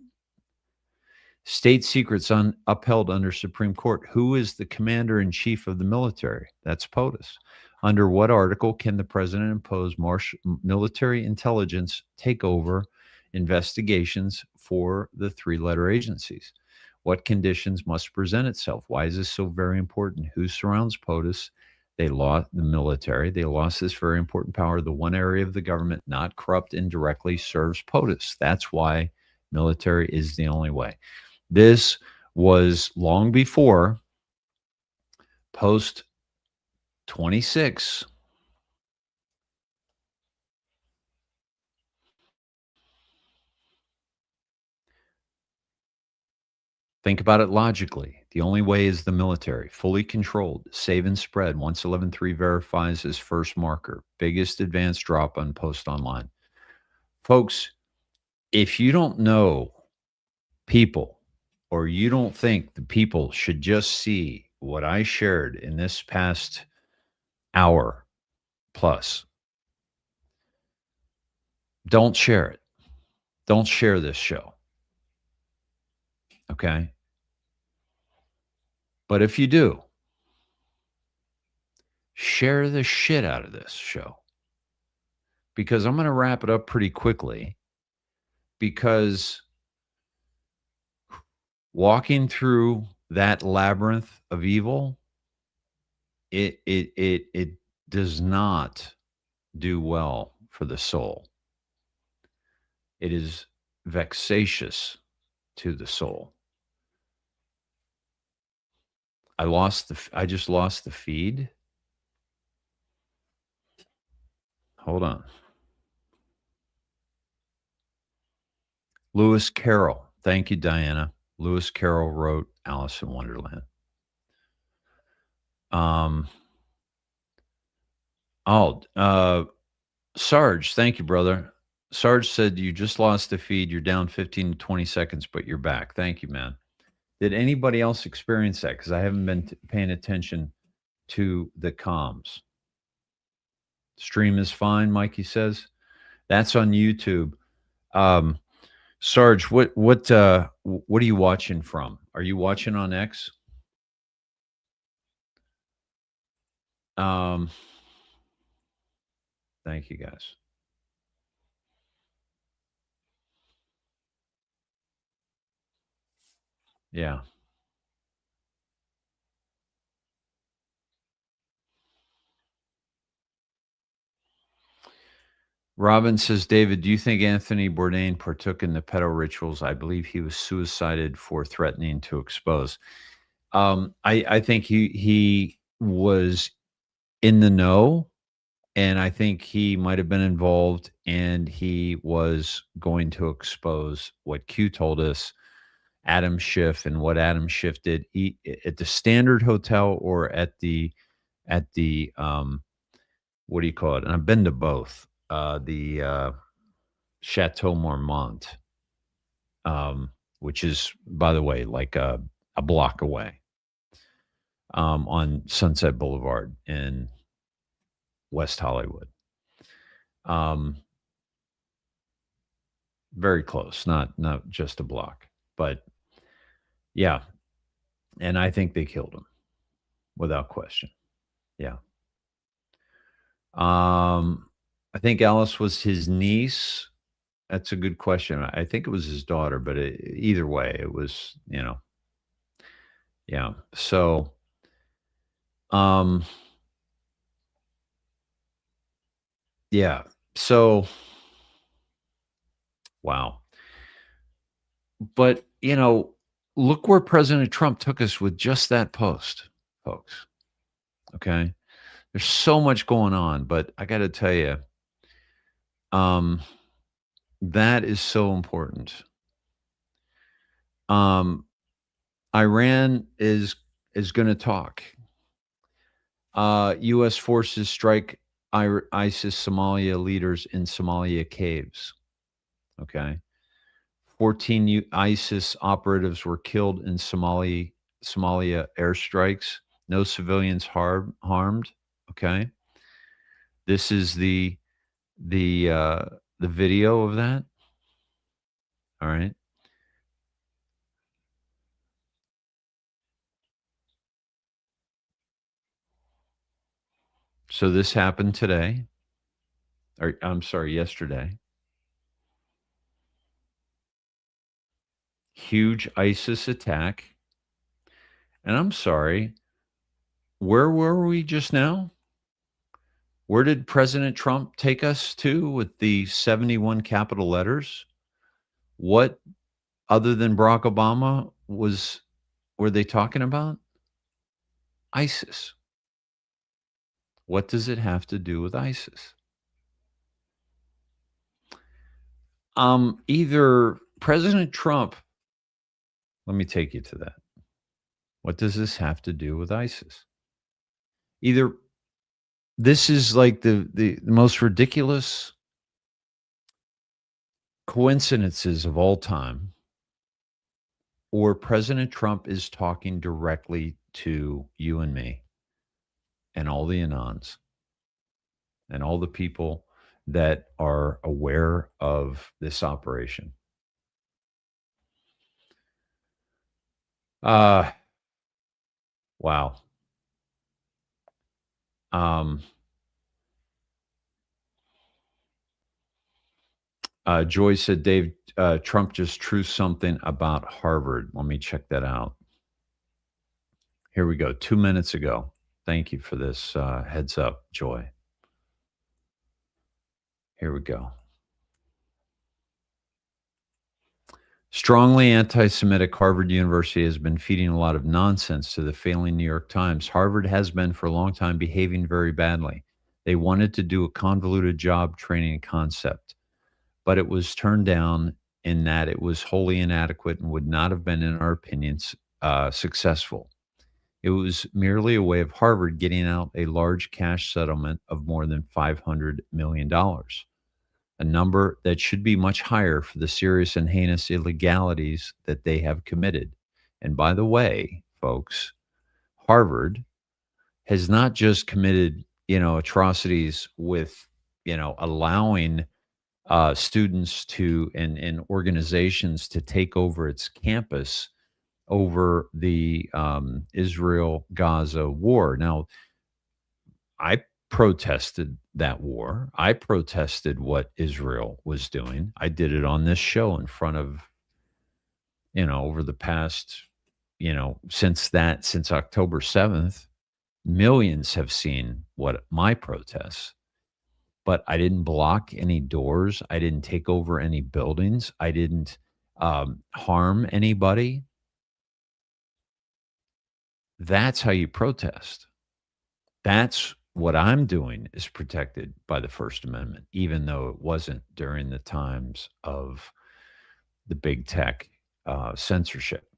State secrets upheld under Supreme Court. Who is the commander-in-chief of the military? That's POTUS. Under what article can the president impose military intelligence takeover investigations for the 3-letter agencies? What conditions must present itself? Why is this so very important? Who surrounds POTUS? They lost the military. They lost this very important power. The one area of the government not corrupt indirectly serves POTUS. That's why military is the only way. This was long before post 26. Think about it logically. The only way is the military, fully controlled, save and spread. Once 11.3 verifies as first marker, biggest advanced drop on post online. Folks, if you don't know people, or you don't think the people should just see what I shared in this past hour plus, don't share it. Don't share this show. Okay? But if you do, share the shit out of this show. Because I'm going to wrap it up pretty quickly. Because walking through that labyrinth of evil, it does not do well for the soul. It is vexatious to the soul. I just lost the feed. Hold on. Lewis Carroll. Thank you, Diana. Lewis Carroll wrote Alice in Wonderland. Sarge, thank you, brother. Sarge said you just lost the feed. You're down 15 to 20 seconds, but you're back. Thank you, man. Did anybody else experience that? Because I haven't been paying attention to the comms. Stream is fine, Mikey says. That's on YouTube. Sarge, what are you watching from? Are you watching on X? Thank you, guys. Yeah. Robin says, David, do you think Anthony Bourdain partook in the pedo rituals? I believe he was suicided for threatening to expose. I think he was in the know, and I think he might have been involved, and he was going to expose what Q told us, Adam Schiff, and what Adam Schiff did at the Standard Hotel or at the what do you call it? And I've been to both. The Chateau Marmont, which is, by the way, like a block away on Sunset Boulevard in West Hollywood. Very close, not just a block, but yeah. And I think they killed him without question. Yeah. I think Alice was his niece. That's a good question. I think it was his daughter, but either way, it was, yeah. So, yeah. So, wow. But, look where President Trump took us with just that post, folks. Okay. There's so much going on, but I got to tell you, that is so important. Iran is going to talk. U.S. forces strike ISIS Somalia leaders in Somalia caves. Okay. 14 ISIS operatives were killed in Somalia airstrikes. No civilians harmed. Okay. This is the video of that. All right. So this happened today. Or I'm sorry, yesterday. Huge ISIS attack. And I'm sorry, where were we just now? Where did President Trump take us to with the 71 capital letters? What other than Barack Obama were they talking about? ISIS. What does it have to do with ISIS? Either President Trump Let me take you to that. What does this have to do with ISIS? Either this is like the most ridiculous coincidences of all time, or President Trump is talking directly to you and me and all the Anons and all the people that are aware of this operation. Wow. Joy said, Dave, Trump just truth something about Harvard. Let me check that out. Here we go. 2 minutes ago. Thank you for this heads up, Joy. Here we go. Strongly anti-Semitic Harvard University has been feeding a lot of nonsense to the failing New York Times. Harvard has been for a long time behaving very badly. They wanted to do a convoluted job training a concept, but it was turned down in that it was wholly inadequate and would not have been, in our opinions, successful. It was merely a way of Harvard getting out a large cash settlement of more than $500 million. A number that should be much higher for the serious and heinous illegalities that they have committed. And by the way, folks, Harvard has not just committed, atrocities with, allowing students to and organizations to take over its campus over the Israel-Gaza war. Now, I protested that war. I protested what Israel was doing. I did it on this show in front of, over the past, since October 7th, millions have seen what my protests, but I didn't block any doors. I didn't take over any buildings. I didn't harm anybody. That's how you protest. That's what I'm doing is protected by the First Amendment, even though it wasn't during the times of the big tech censorship.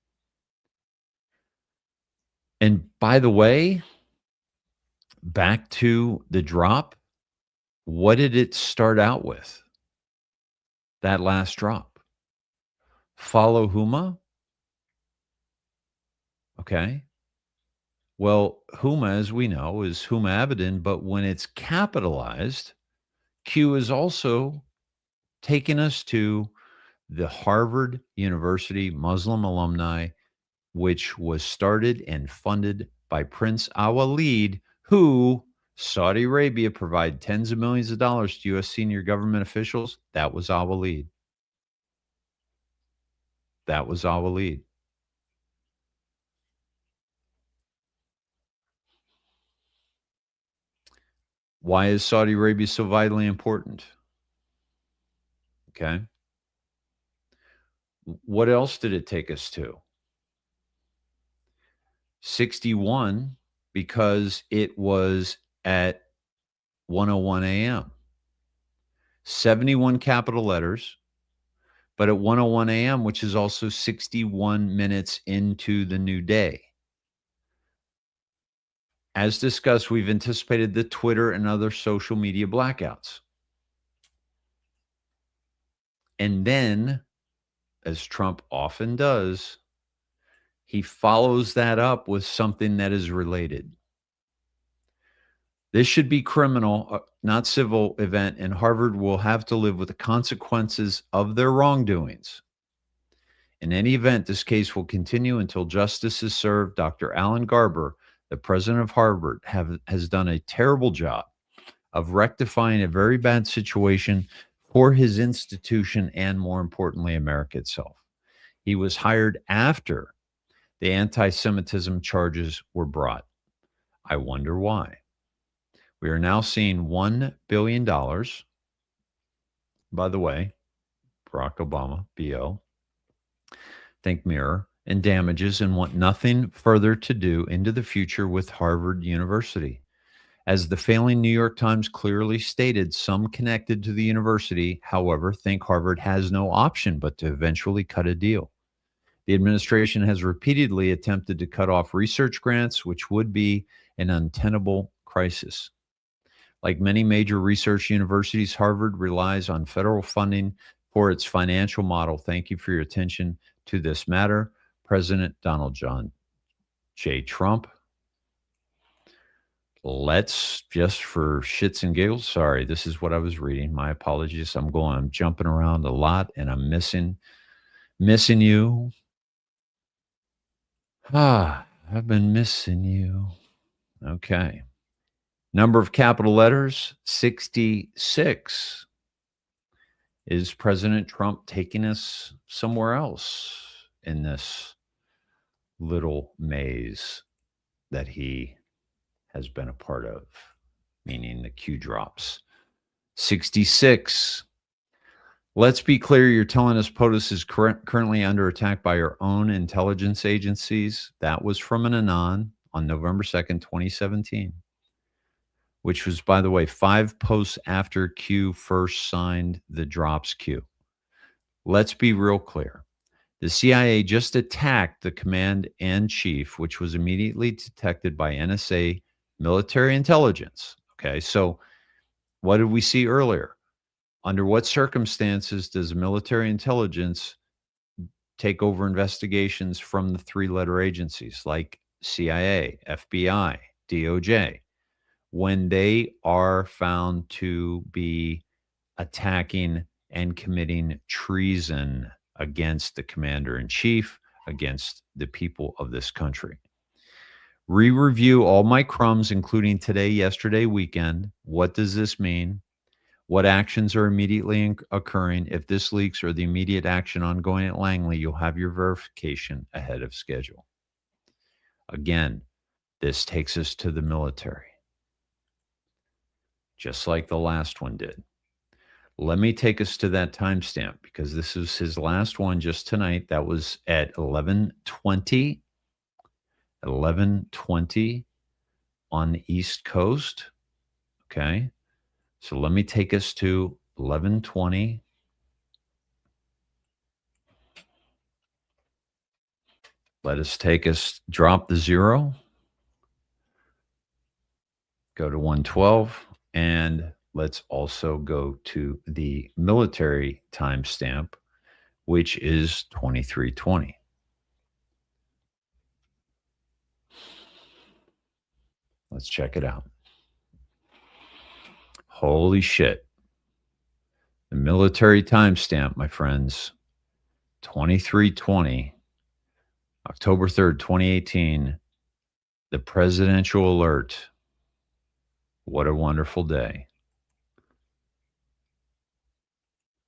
And by the way, back to the drop, what did it start out with? That last drop. Follow Huma? Okay. Well, Huma, as we know, is Huma Abedin, but when it's capitalized, Q is also taking us to the Harvard University Muslim alumni, which was started and funded by Prince Al-Walid, who Saudi Arabia provided tens of millions of dollars to U.S. senior government officials. That was Al-Walid. That was Al-Walid. Why is Saudi Arabia so vitally important? Okay. What else did it take us to? 61, because it was at 1:01 a.m. 71 capital letters, but at 1:01 a.m., which is also 61 minutes into the new day. As discussed, we've anticipated the Twitter and other social media blackouts. And then, as Trump often does, he follows that up with something that is related. This should be criminal, not civil event, and Harvard will have to live with the consequences of their wrongdoings. In any event, this case will continue until justice is served. Dr. Alan Garber, the president of Harvard, has done a terrible job of rectifying a very bad situation for his institution and, more importantly, America itself. He was hired after the anti-Semitism charges were brought. I wonder why. We are now seeing $1 billion, by the way, Barack Obama, BO, think mirror, and damages, and want nothing further to do into the future with Harvard University. As the failing New York Times clearly stated, some connected to the university, however, think Harvard has no option but to eventually cut a deal. The administration has repeatedly attempted to cut off research grants, which would be an untenable crisis. Like many major research universities, Harvard relies on federal funding for its financial model. Thank you for your attention to this matter. President Donald John J. Trump. Let's just for shits and giggles. Sorry, this is what I was reading. My apologies. I'm jumping around a lot and I'm missing you. I've been missing you. Okay. Number of capital letters, 66. Is President Trump taking us somewhere else in this little maze that he has been a part of, meaning the Q drops? 66. Let's be clear, you're telling us POTUS is currently under attack by our own intelligence agencies. That was from an Anon on November 2nd, 2017, which was, by the way, 5 posts after Q first signed the drops Q. Let's be real clear. The CIA just attacked the command and chief, which was immediately detected by NSA military intelligence. Okay, so what did we see earlier? Under what circumstances does military intelligence take over investigations from the 3-letter agencies like CIA, FBI, DOJ, when they are found to be attacking and committing treason against the commander-in-chief, against the people of this country? Re-review all my crumbs, including today, yesterday, weekend. What does this mean? What actions are immediately occurring? If this leaks or the immediate action ongoing at Langley, you'll have your verification ahead of schedule. Again, this takes us to the military, just like the last one did. Let me take us to that timestamp because this is his last one just tonight. That was at 11:20 on the East Coast. Okay. So let me take us to 11:20. Let us drop the 0, go to 112, and let's also go to the military timestamp, which is 23:20. Let's check it out. Holy shit. The military timestamp, my friends, 23:20, October 3rd, 2018, the presidential alert. What a wonderful day.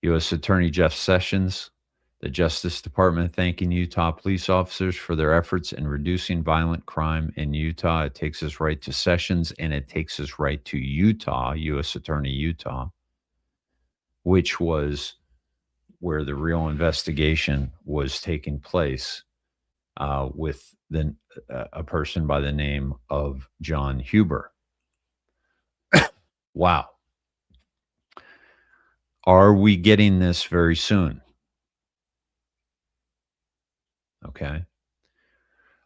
U.S. Attorney Jeff Sessions, the Justice Department thanking Utah police officers for their efforts in reducing violent crime in Utah. It takes us right to Sessions, and it takes us right to Utah, U.S. Attorney Utah, which was where the real investigation was taking place with a person by the name of John Huber. Wow. Are we getting this very soon? Okay.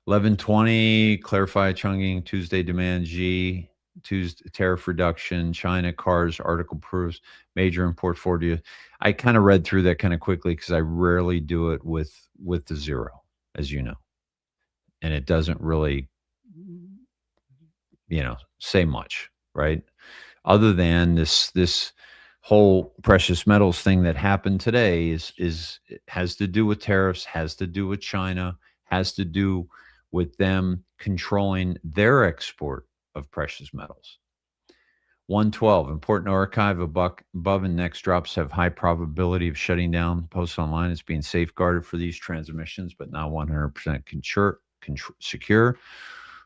11:20, clarify Chongqing Tuesday demand G, Tuesday tariff reduction, China cars article proves major import for you. I kind of read through that kind of quickly because I rarely do it with the 0, as you know. And it doesn't really, say much, right? Other than this whole precious metals thing that happened today has to do with tariffs, has to do with China, has to do with them controlling their export of precious metals. 112, important archive above and next drops have high probability of shutting down. Post online is being safeguarded for these transmissions, but not 100% secure.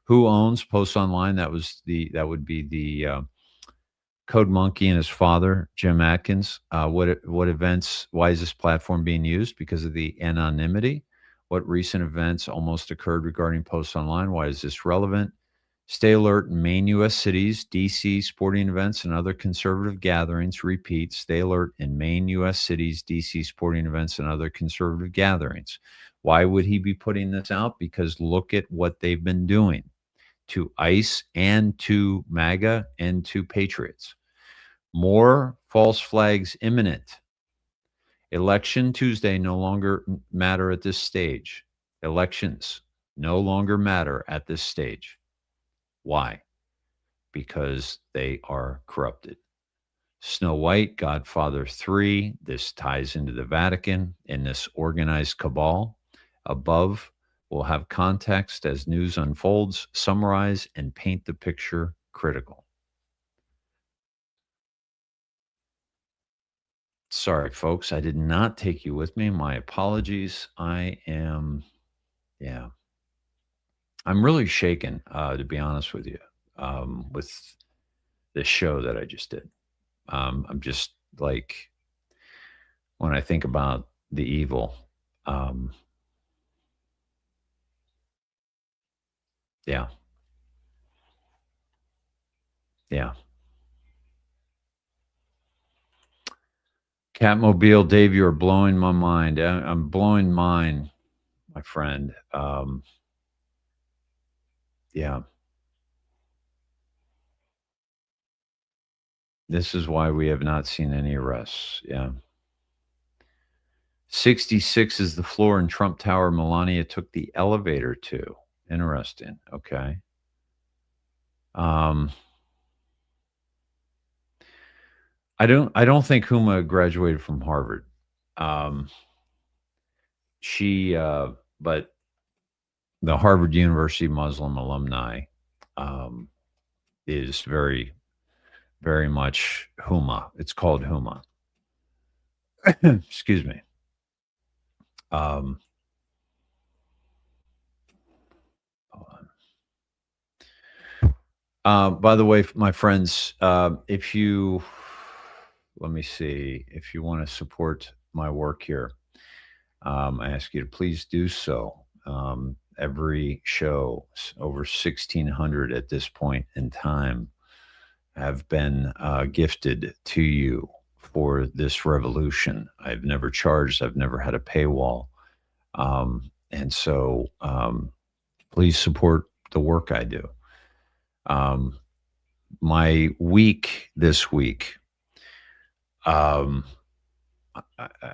Who owns Post Online? That would be the Code Monkey and his father, Jim Atkins. What events? Why is this platform being used? Because of the anonymity. What recent events almost occurred regarding Post Online? Why is this relevant? Stay alert in main U.S. cities, D.C., sporting events, and other conservative gatherings. Repeat, stay alert in main U.S. cities, D.C., sporting events, and other conservative gatherings. Why would he be putting this out? Because look at what they've been doing to ICE and to MAGA and to Patriots. More false flags imminent. Election Tuesday no longer matter at this stage. Elections no longer matter at this stage. Why? Because they are corrupted. Snow White, Godfather 3, this ties into the Vatican and this organized cabal. Above, we'll have context as news unfolds, summarize, and paint the picture critical. Sorry, folks, I did not take you with me. My apologies. I'm really shaken, to be honest with you, with this show that I just did. I'm just like, when I think about the evil, yeah. Catmobile, Dave, you're blowing my mind. I'm blowing mine, my friend. Yeah. This is why we have not seen any arrests. Yeah. 66 is the floor in Trump Tower Melania took the elevator to. Interesting. Okay. I don't think Huma graduated from Harvard. But the Harvard University Muslim alumni is very, very much Huma. It's called Huma. Excuse me. Hold on. By the way, my friends, if you let me see, if you want to support my work here, I ask you to please do so. Every show, over 1,600 at this point in time, have been gifted to you for this revolution. I've never charged. I've never had a paywall. And so please support the work I do. My week this week, I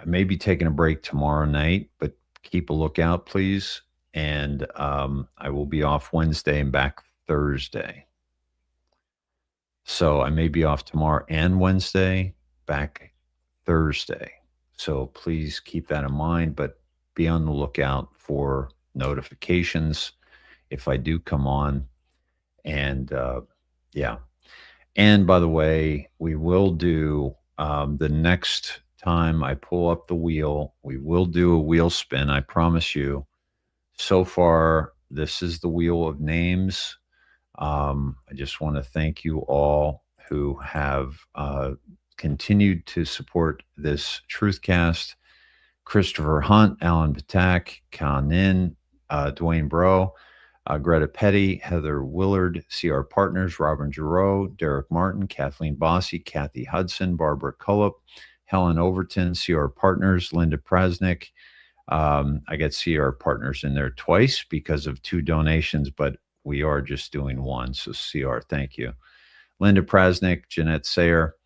may be taking a break tomorrow night, but keep a lookout, please. And I will be off Wednesday and back Thursday. So I may be off tomorrow and Wednesday, back Thursday. So please keep that in mind, but be on the lookout for notifications if I do come on. And yeah. And by the way, we will do the next time I pull up the wheel, we will do a wheel spin. I promise you. So far, this is the wheel of names. I just want to thank you all who have continued to support this Truthcast. Christopher Hunt, Alan Patak, Kan Nin, Dwayne Bro, Greta Petty, Heather Willard, CR Partners, Robin Giroux, Derek Martin, Kathleen Bossy, Kathy Hudson, Barbara Cullup, Helen Overton, CR Partners, Linda Prasnick. I got CR Partners in there twice because of 2 donations, but we are just doing 1. So CR, thank you. Linda Prasnick, Jeanette Sayer,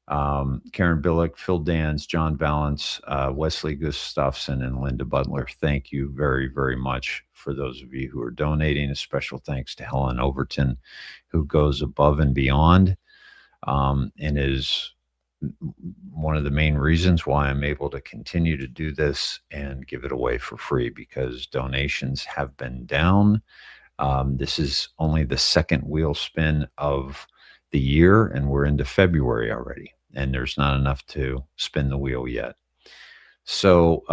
Karen Billick, Phil Dans, John Valance, Wesley Gustafson, and Linda Butler. Thank you very, very much for those of you who are donating. A special thanks to Helen Overton, who goes above and beyond and is one of the main reasons why I'm able to continue to do this and give it away for free, because donations have been down. This is only the second wheel spin of the year, and we're into February already, and there's not enough to spin the wheel yet. So,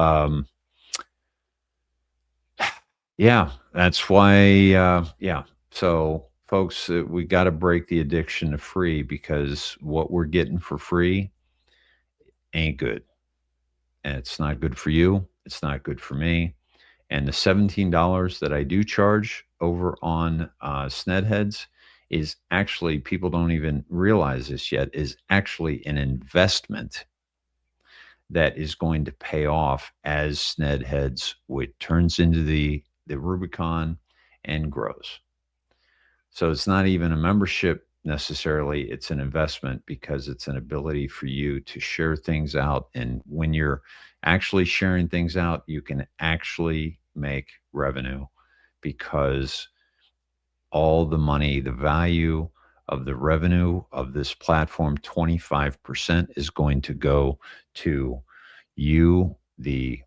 yeah, that's why, yeah. So, folks, we got to break the addiction to free, because what we're getting for free ain't good. And it's not good for you. It's not good for me. And the $17 that I do charge over on Snedheads is actually, people don't even realize this yet, is actually an investment that is going to pay off as Snedheads, which turns into the Rubicon and grows. So it's not even a membership necessarily, it's an investment, because it's an ability for you to share things out. And when you're actually sharing things out, you can actually make revenue, because all the money, the value of the revenue of this platform, 25% is going to go to you, the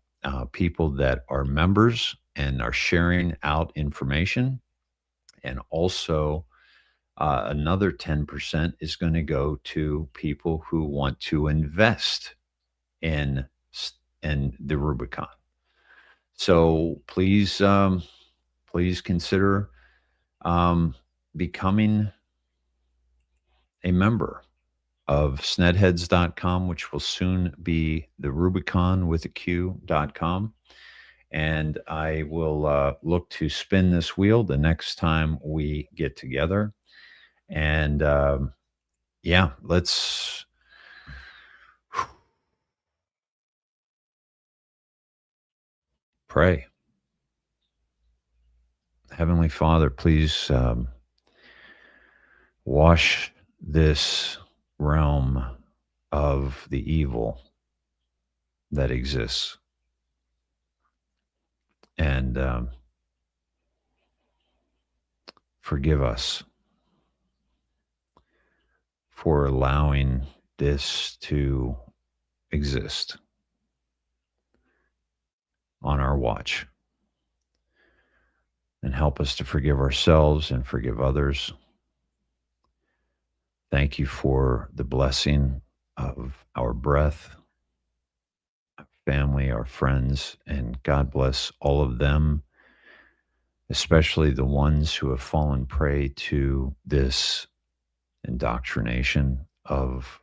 people that are members and are sharing out information. And also another 10% is going to go to people who want to invest in the Rubicon. So please, please consider becoming a member of snedheads.com, which will soon be the Rubicon with a Q.com. And I will look to spin this wheel the next time we get together. And yeah, let's pray. Heavenly Father, please wash this realm of the evil that exists. And forgive us for allowing this to exist on our watch. And help us to forgive ourselves and forgive others. Thank you for the blessing of our breath, our family, our friends, and God bless all of them, especially the ones who have fallen prey to this indoctrination of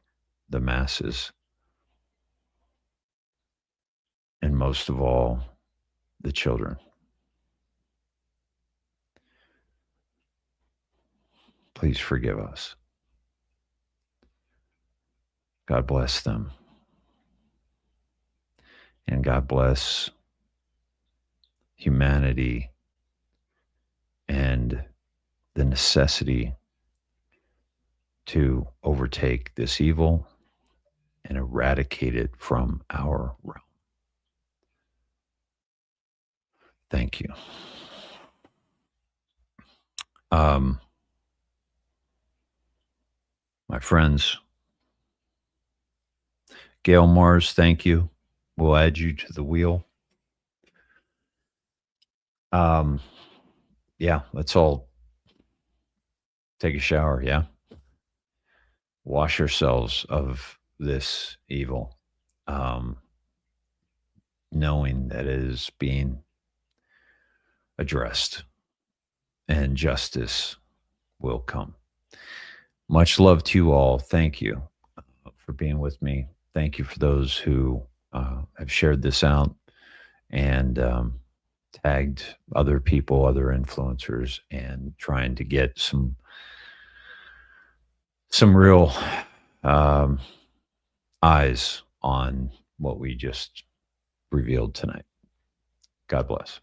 the masses. And most of all, the children. Please forgive us. God bless them. And God bless humanity and the necessity to overtake this evil and eradicate it from our realm. Thank you. My friends, Gail Mars, thank you. We'll add you to the wheel. Yeah, let's all take a shower, yeah? Wash ourselves of this evil, knowing that it is being addressed and justice will come. Much love to you all. Thank you for being with me. Thank you for those who have shared this out and tagged other people, other influencers, and trying to get some real eyes on what we just revealed tonight. God bless.